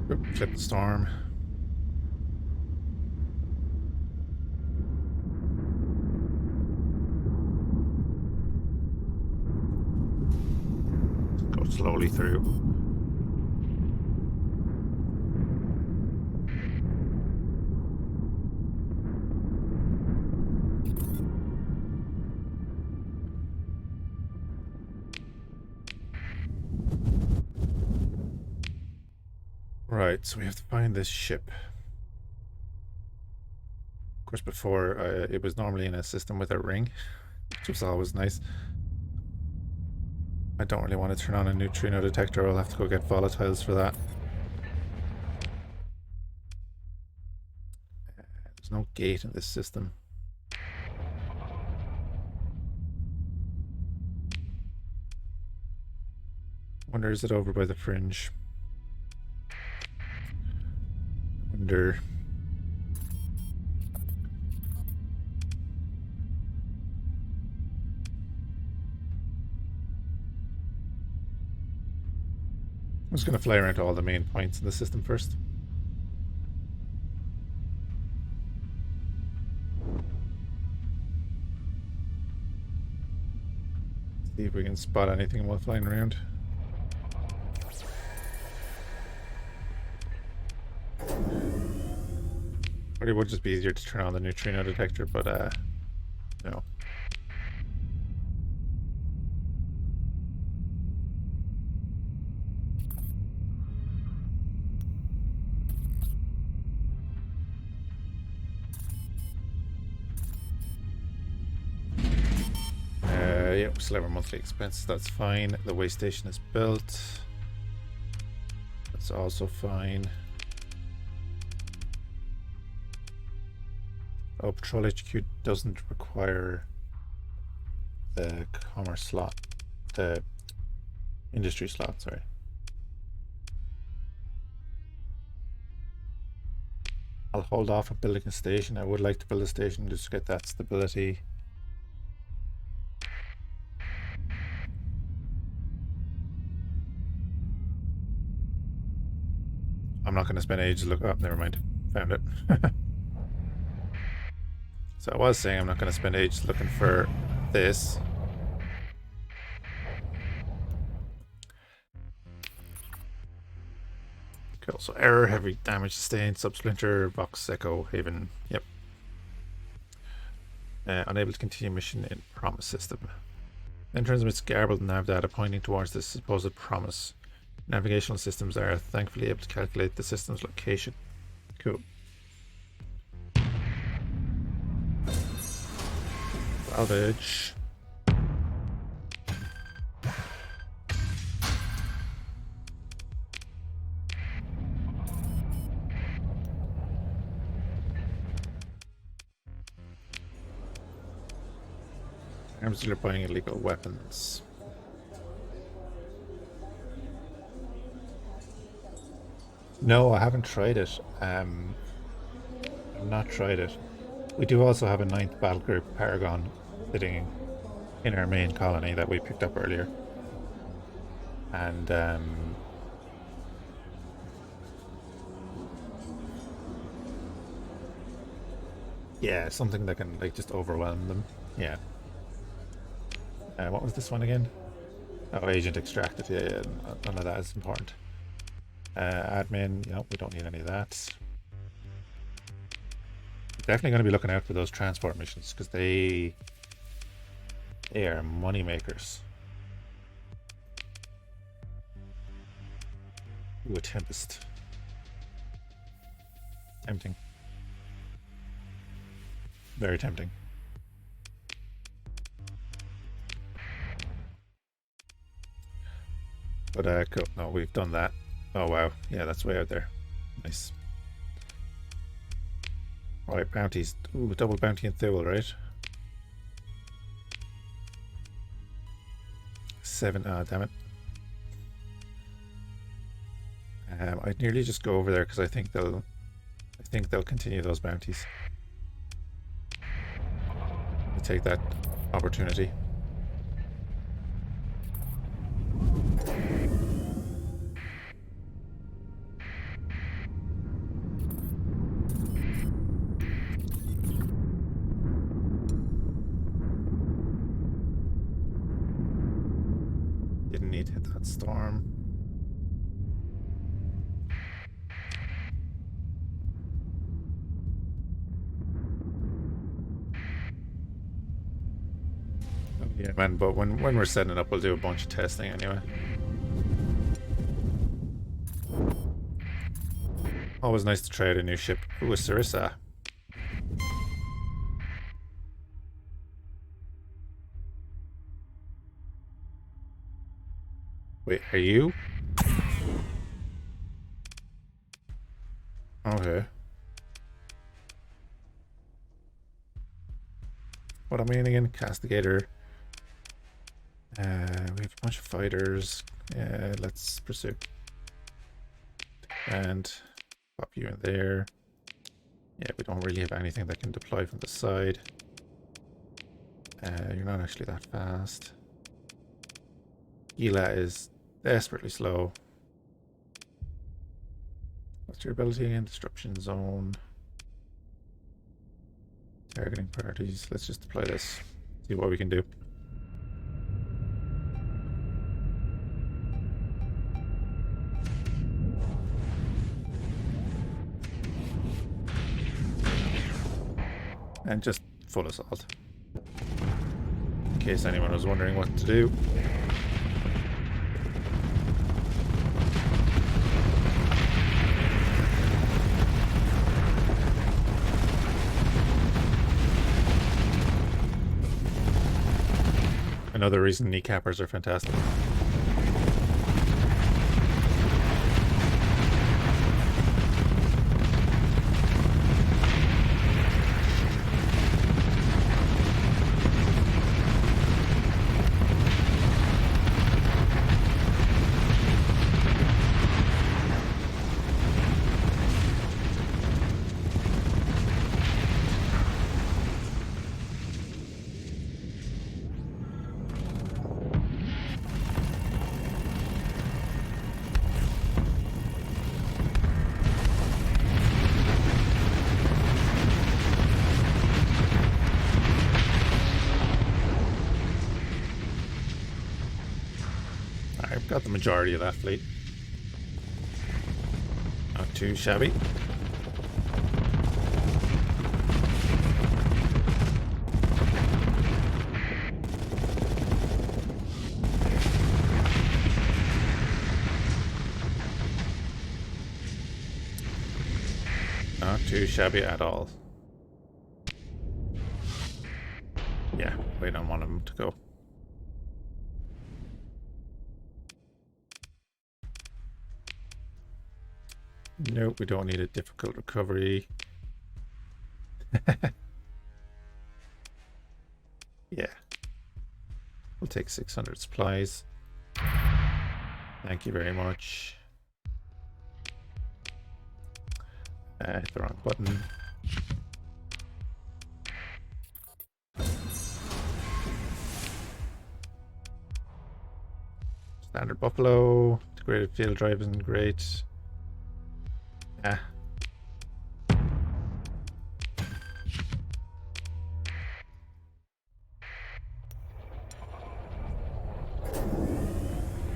S1: Flip the storm. Go slowly through. Right, so we have to find this ship. Of course, before it was normally in a system with a ring, which was always nice. I don't really want to turn on a neutrino detector. I'll have to go get volatiles for that. There's no gate in this system. Wonder, is it over by the fringe? Wonder. I'm just going to fly around to all the main points in the system first. See if we can spot anything while flying around. Or it would just be easier to turn on the neutrino detector, but no. Yep, we still have our monthly expenses, that's fine. The way station is built. That's also fine. Oh, Patrol HQ doesn't require the commerce slot, the industry slot, sorry. I'll hold off on building a station. I would like to build a station just to get that stability. I'm not going to spend ages looking up. Never mind. Found it. So I was saying I'm not going to spend ages looking for this. Cool. So error, heavy damage sustained, subsplinter, box echo, haven. Yep. Unable to continue mission in promise system. Then transmits garbled nav data pointing towards the supposed promise. Navigational systems are thankfully able to calculate the system's location. Cool. Salvage. Arms dealer buying illegal weapons. No, I haven't tried it. I've not tried it. We do also have a 9th battle group Paragon sitting in our main colony that we picked up earlier. And yeah, something that can like just overwhelm them. Yeah. What was this one again? Oh, agent extracted. Yeah, none of that is important. Admin, no, we don't need any of that. Definitely going to be looking out for those transport missions because they are money makers. Ooh, a Tempest. Tempting. Very tempting. But cool. No, we've done that. Oh wow, yeah, that's way out there. Nice. Alright, bounties. Ooh, double bounty and Thule, right? 7, damn it. I'd nearly just go over there because I think they'll continue those bounties. I'll take that opportunity. Didn't need to hit that storm. Yeah, man, but when we're setting it up, we'll do a bunch of testing anyway. Always nice to try out a new ship. Ooh, a Sarissa. Wait, are you? Okay. What am I in again? Castigator. We have a bunch of fighters. Yeah, let's pursue. And pop you in there. Yeah, we don't really have anything that can deploy from the side. You're not actually that fast. Gila is desperately slow. What's your ability again? Disruption zone. Targeting parties. Let's just deploy this. See what we can do. And just full assault. In case anyone was wondering what to do. Another reason kneecappers are fantastic. I've got the majority of that fleet. Not too shabby. Not too shabby at all. Yeah. them to go. Nope, we don't need a difficult recovery. Yeah. We'll take 600 supplies. Thank you very much. Hit the wrong button. Standard buffalo. Integrated field drive isn't great. Ah.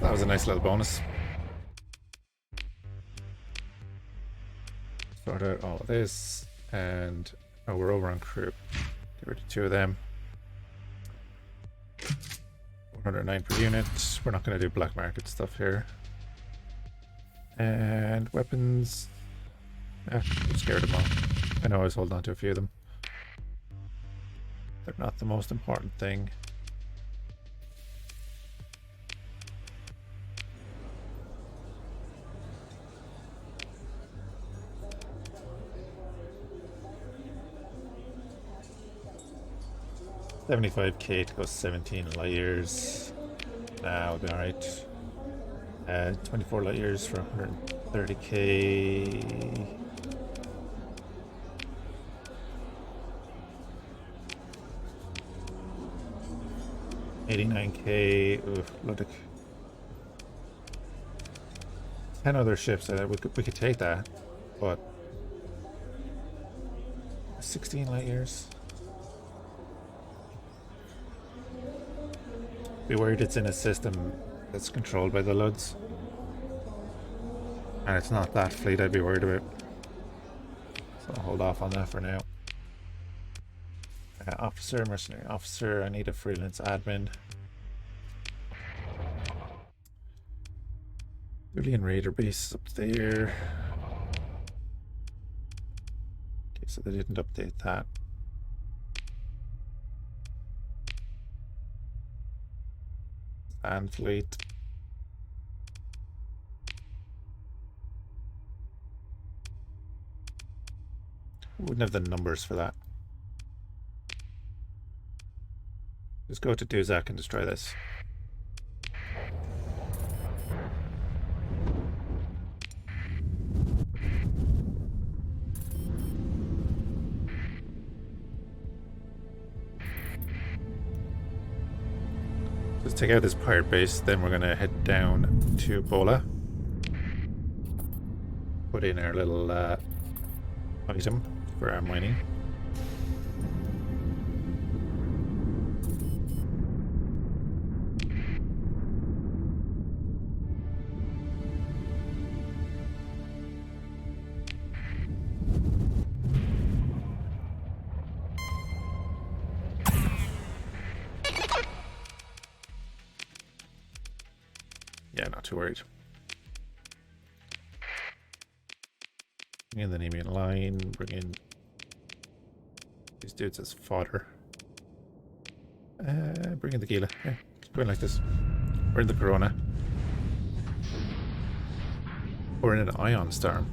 S1: That was a nice little bonus. Sort out all of this, and oh, we're over on crew. Get rid of 2 of them. 109 per unit. We're not going to do black market stuff here. And weapons. I'm scared of them all. I know I was holding on to a few of them. They're not the most important thing. $75k to go 17 light years. Nah, we'll be alright. 24 light years for 130k. $89k. Oof, look. 10 other ships. We could take that, but 16 light years. Be worried it's in a system that's controlled by the Luds, and it's not that fleet I'd be worried about, so I'll hold off on that for now. Officer, mercenary officer. I need a freelance admin. Boolean raider base up there. Okay, so they didn't update that. And fleet. Wouldn't have the numbers for that. Just go to Duzak and destroy this. Just take out this pirate base, then we're gonna head down to Bola. Put in our little item for our mining. Yeah, not too worried. Bring in the Nemean line, bring in these dudes as fodder. Bring in the Gila. Yeah, keep going like this. We're in the Corona. We're in an ion storm.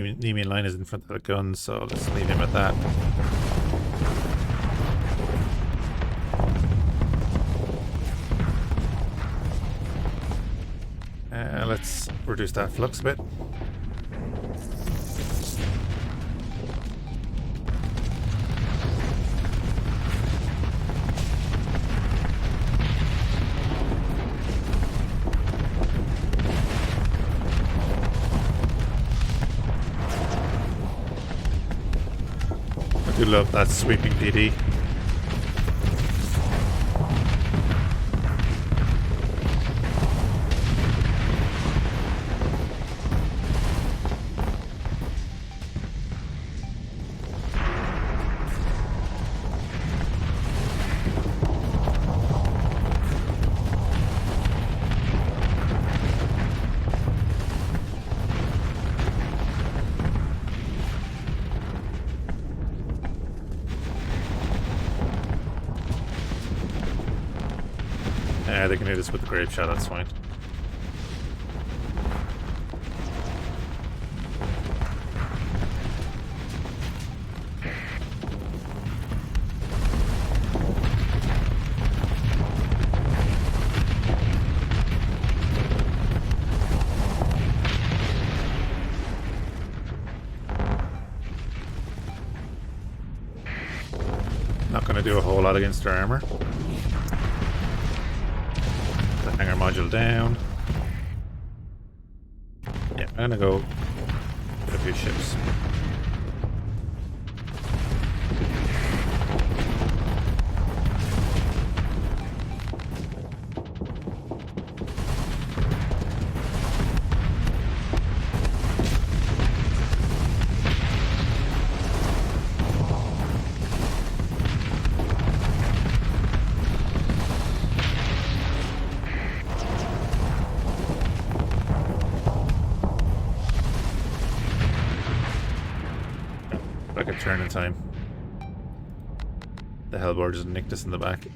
S1: enemy line is in front of the gun, so let's leave him at that. Let's reduce that flux a bit. I do love that sweeping PD. Yeah, they can hit us with the grape shot, that's fine. Not going to do a whole lot against their armor. The hangar module down. Yeah, I'm gonna go get a few ships. I could turn in time. The Hellboar just nicked us in the back.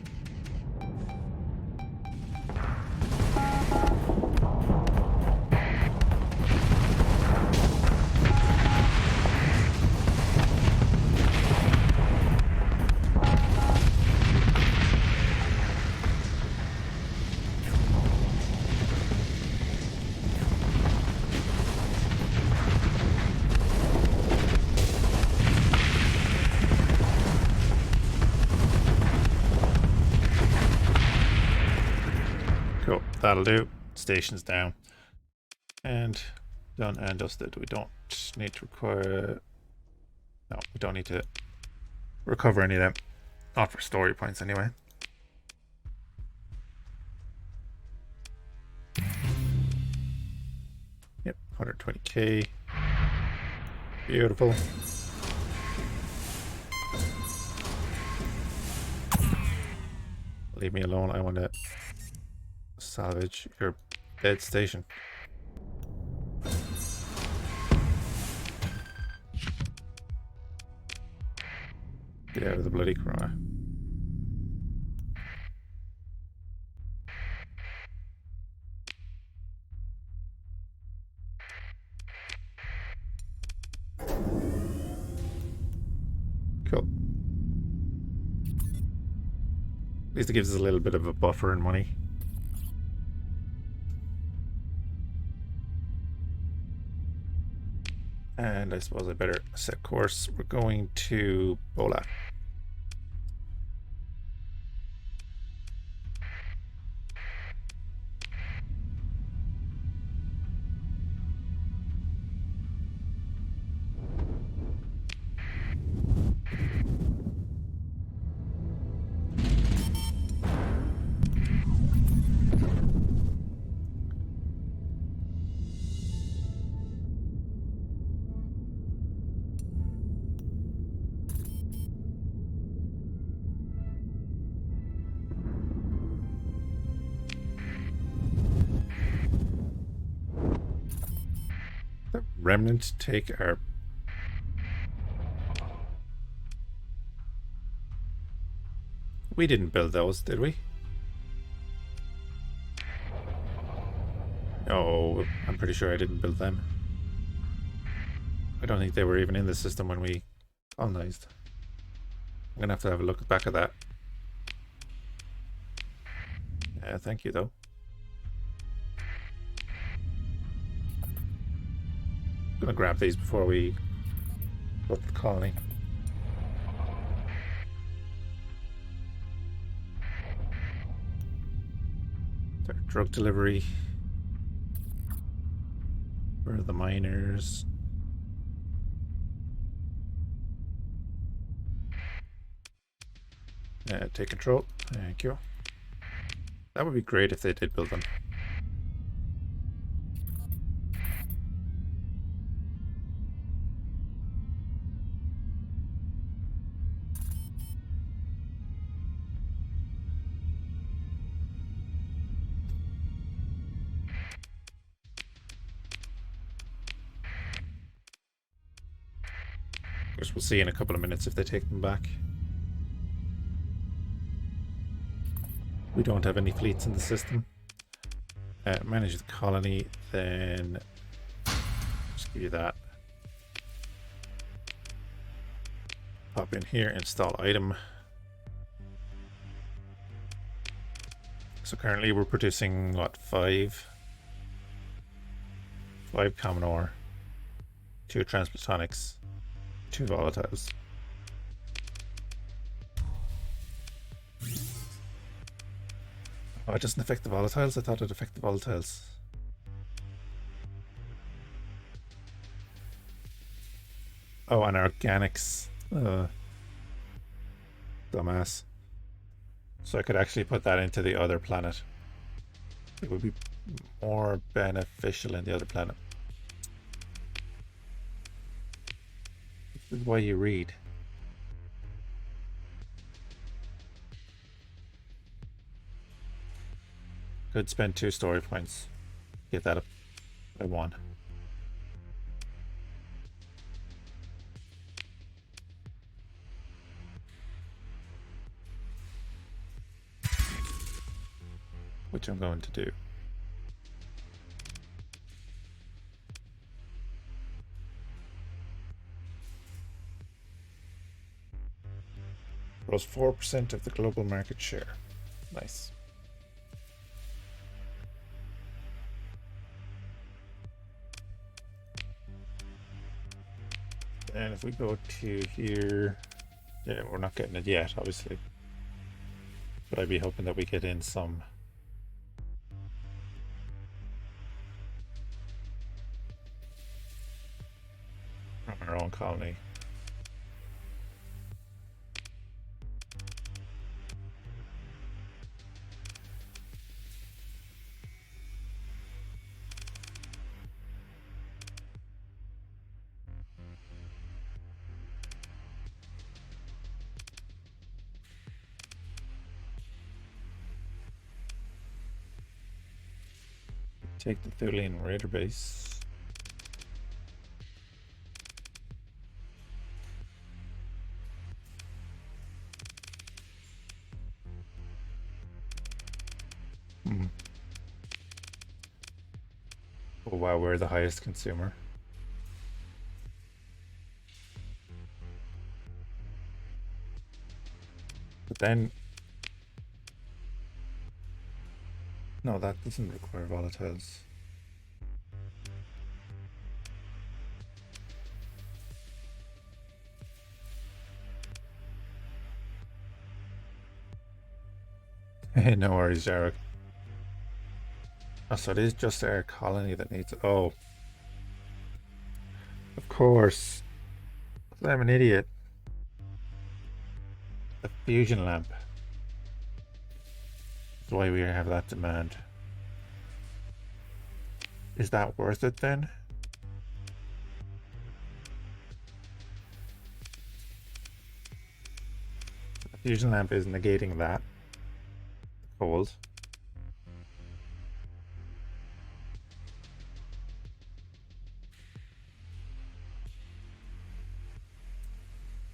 S1: Cool, that'll do. Station's down. And done and dusted. We don't need to require... No, we don't need to recover any of them. Not for story points anyway. Yep, 120k. Beautiful. Leave me alone, I want to salvage your dead station. Get out of the bloody corner. Cool. At least it gives us a little bit of a buffer in money. And I suppose I better set course. We're going to Bola. The remnant take our... We didn't build those, did we? Oh, I'm pretty sure I didn't build them. I don't think they were even in the system when we colonized. I'm gonna have to have a look back at that. Thank you though. I'm gonna grab these before we go to the colony. Their drug delivery for the miners. Take control. Thank you. That would be great if they did build them. Of course, we'll see in a couple of minutes if they take them back. We don't have any fleets in the system. Manage the colony, then just give you that. Pop in here, install item. So currently we're producing what, 5 common ore, 2 transplutonics, 2 volatiles. Oh, it doesn't affect the volatiles? I thought it affected the volatiles. Oh, and organics. Dumbass. So I could actually put that into the other planet. It would be more beneficial in the other planet. This is why you read. Could spend 2 story points. Get that up by 1. Which I'm going to do. Grows 4% of the global market share. Nice. And if we go to here, yeah, we're not getting it yet, obviously. But I'd be hoping that we get in some. From our own colony. Take the Thulian Raider base. Oh wow, we're the highest consumer. But then... No, that doesn't require volatiles. Hey, no worries, Jarek. Oh, so it is just our colony that needs it. Oh. Of course. I'm an idiot. A fusion lamp. That's why we have that demand. Is that worth it then? The fusion lamp is negating that. Cold.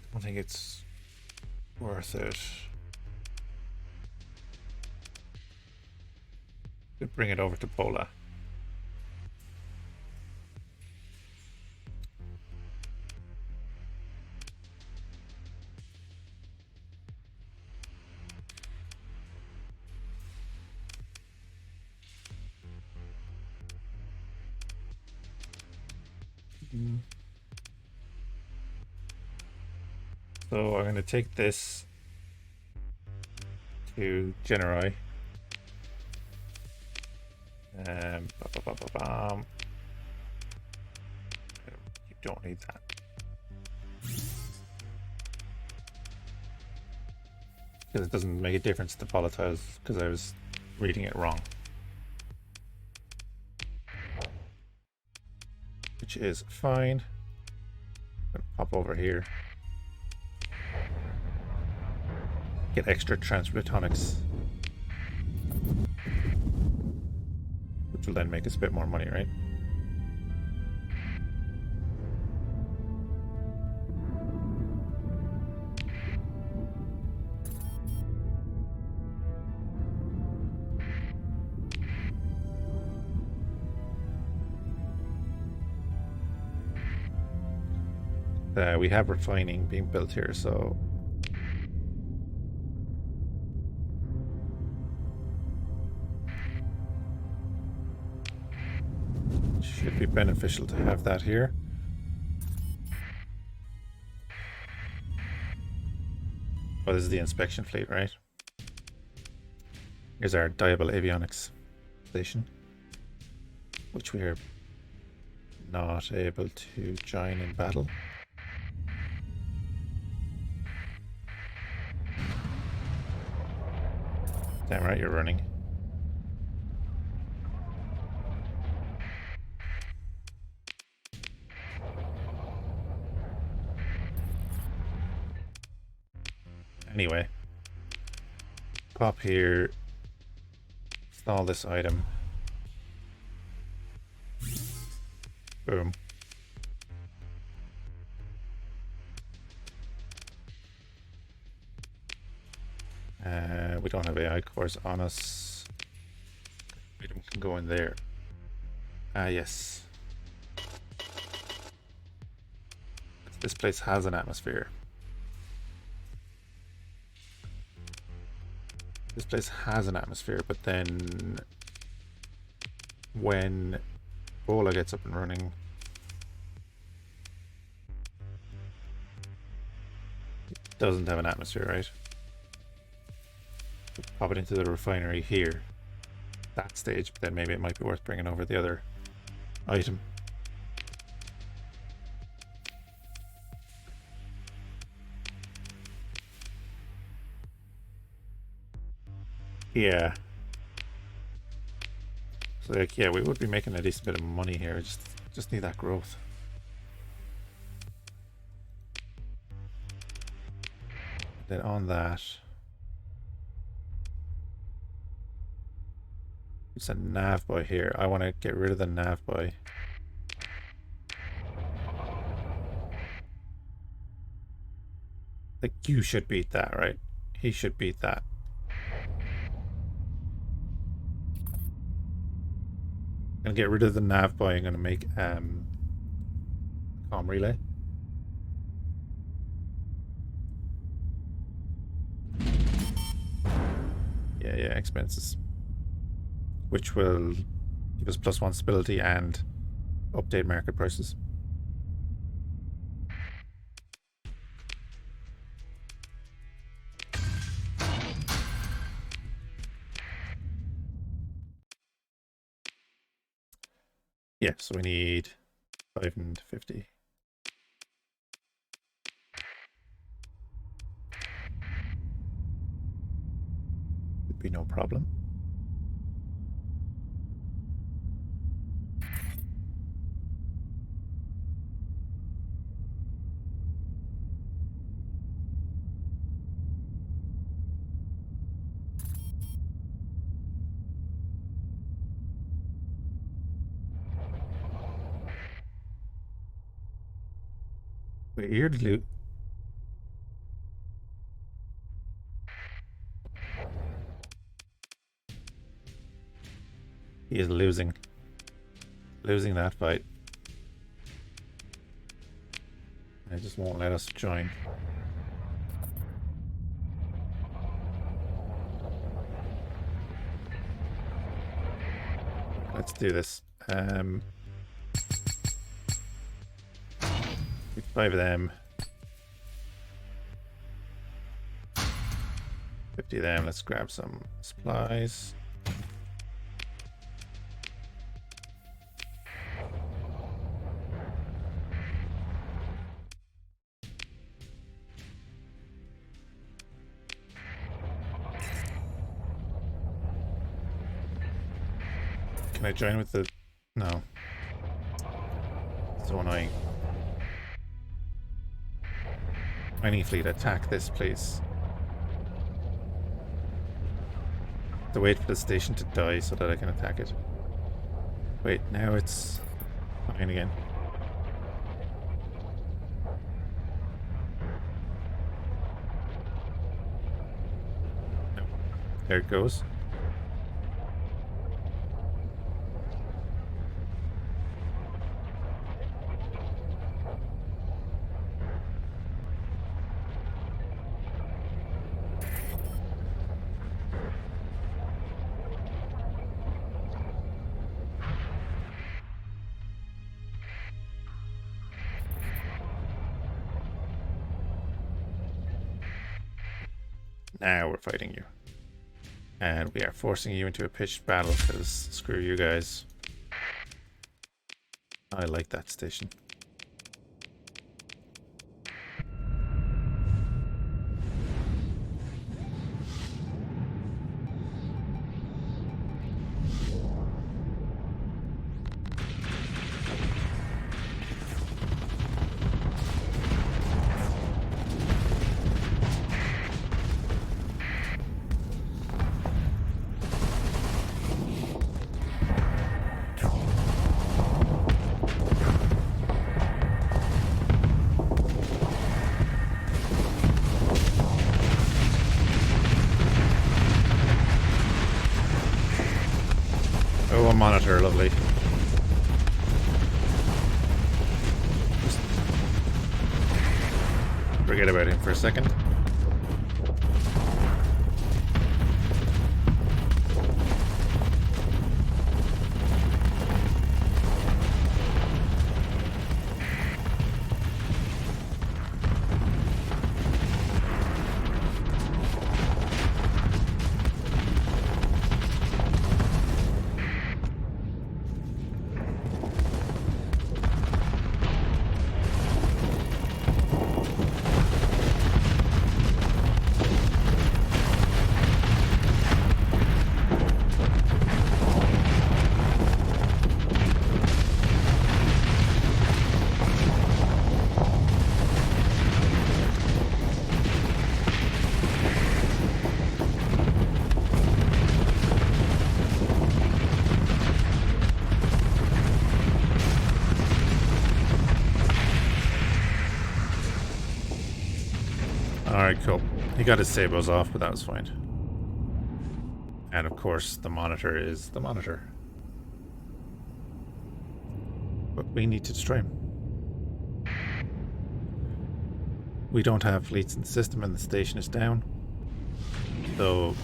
S1: I don't think it's worth it. Could bring it over to Pola. So I'm going to take this to Generi. You don't need that. Because it doesn't make a difference to volatiles, because I was reading it wrong. Which is fine. I'm gonna pop over here. Get extra transplutonics. Which will then make us a bit more money, right? We have refining being built here, so should be beneficial to have that here. Oh, this is the inspection fleet, right? Here's our Diable Avionics station, which we are not able to join in battle. Damn right you're running. Anyway, pop here, install this item. Boom. We don't have AI cores on us. Item can go in there. Ah, yes. This place has an atmosphere. This place has an atmosphere, but then when Bola gets up and running, it doesn't have an atmosphere, right? Pop it into the refinery here, that stage, but then maybe it might be worth bringing over the other item. Yeah. So like, yeah, we would be making a decent bit of money here. Just need that growth. Then on that, it's a nav boy here. I want to get rid of the nav boy. Like, you should beat that, right? He should beat that. I'm gonna get rid of the nav boy. I'm gonna make comm relay. Yeah, expenses, which will give us +1 stability and update market prices. Yeah, so we need 5 and 50. Would be no problem. Weird loot. He is losing that fight. They just won't let us join. Let's do this. 5 of them. 50 of them. Let's grab some supplies. Can I join with the... No. So annoying. Mining fleet, attack this place. To wait for the station to die so that I can attack it. Wait, now it's fine again. No. There it goes. Now we're fighting you. And we are forcing you into a pitched battle because screw you guys. I like that station. Oh, a monitor, lovely. Just forget about him for a second. Alright, cool. He got his sabos off, but that was fine. And of course, the monitor is the monitor. But we need to destroy him. We don't have fleets in the system and the station is down. So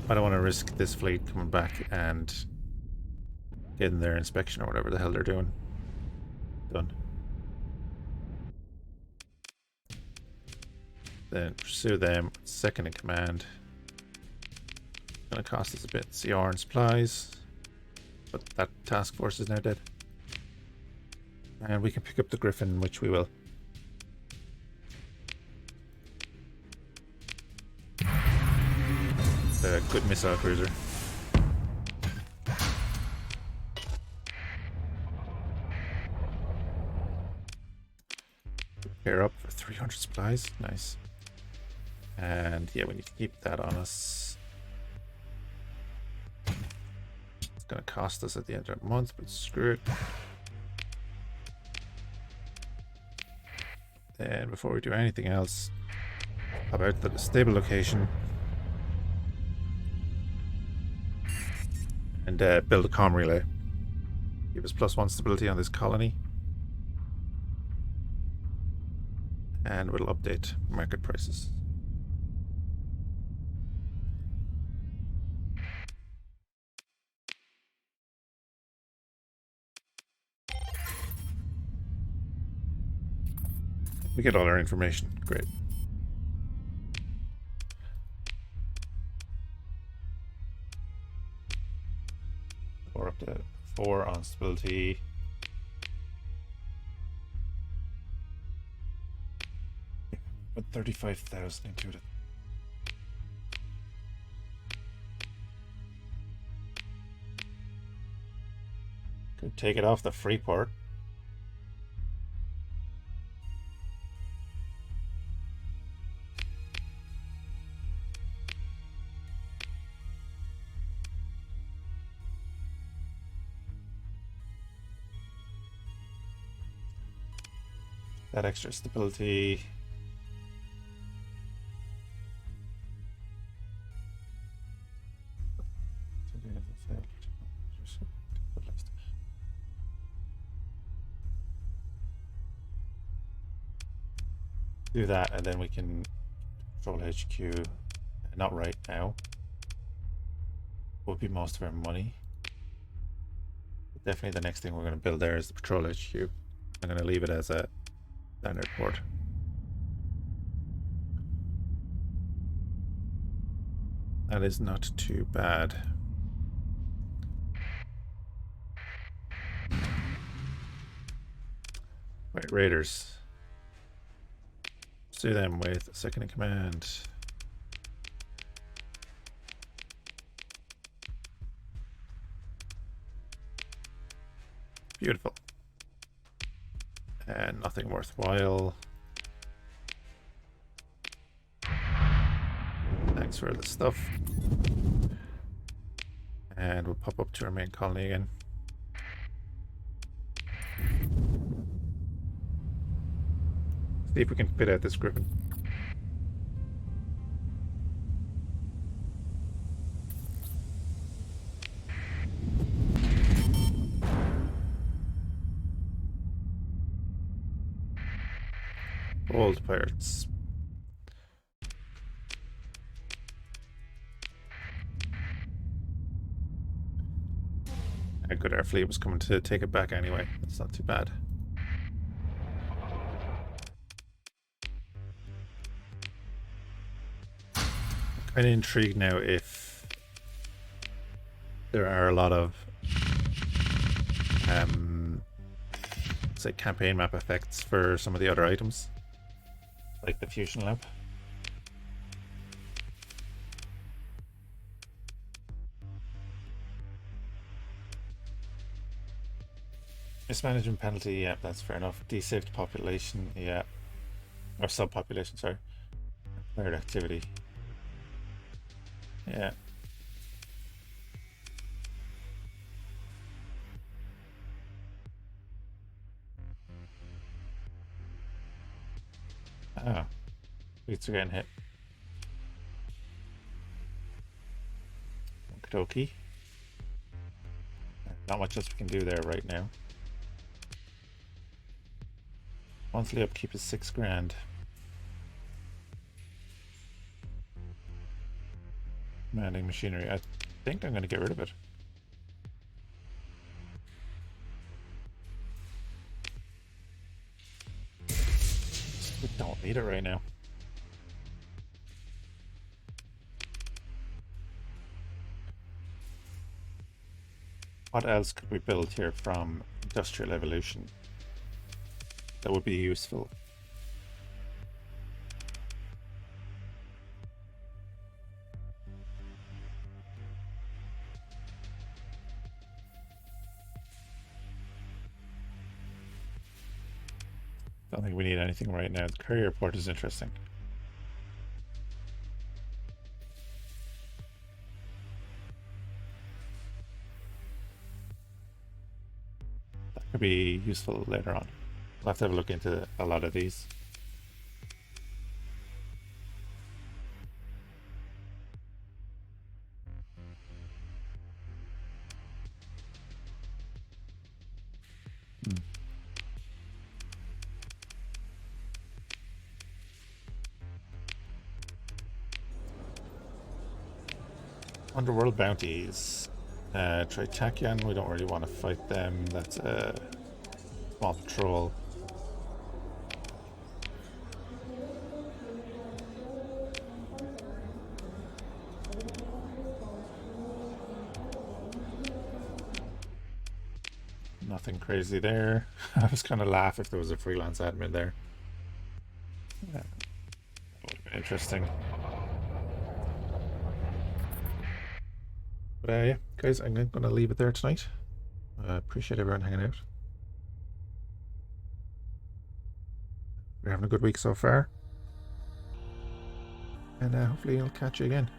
S1: I don't want to risk this fleet coming back and getting their inspection or whatever the hell they're doing. Done. Then pursue them. Second in command. Gonna cost us a bit CR and supplies. But that task force is now dead. And we can pick up the Griffin, which we will. A good missile cruiser. Pair up for 300 supplies. Nice. And yeah, we need to keep that on us. It's going to cost us at the end of the month, but screw it. Then before we do anything else, how about the stable location and build a comm relay. Give us +1 stability on this colony. And we'll update market prices. We get all our information. Great.
S2: We're up to 4 on stability. But 35,000 included. Could take it off the free port. That extra stability. Do that, and then we can control HQ. Not right now. Would be most of our money. Definitely the next thing we're going to build there is the patrol HQ. I'm going to leave it as a standard port. That is not too bad. Right, raiders. Let's do them with second in command. Beautiful. And nothing worthwhile. Thanks for the stuff. And we'll pop up to our main colony again. See if we can fit out this griffin. Old pirates. A good, our fleet was coming to take it back anyway. That's not too bad. I'm kind of intrigued now if there are a lot of say campaign map effects for some of the other items, like the fusion lamp. Mismanagement penalty, yeah, that's fair enough. Desaved population, yeah. Or subpopulation, sorry. Player activity. Yeah. Ah. Fleets are getting hit. Okie dokie. Not much else we can do there right now. Monthly upkeep is 6 grand. Commanding machinery. I think I'm going to get rid of it. We don't need it right now. What else could we build here from Industrial Evolution that would be useful? Don't think we need anything right now. The courier port is interesting. That could be useful later on. We'll have to have a look into a lot of these. Underworld bounties. Tritakian, we don't really want to fight them. That's a small patrol. nothing crazy there. I was kind of laugh if there was a freelance admin there. Yeah, that would have been interesting. But yeah, guys, I'm going to leave it there tonight. Appreciate everyone hanging out. We're having a good week so far. And hopefully I'll catch you again.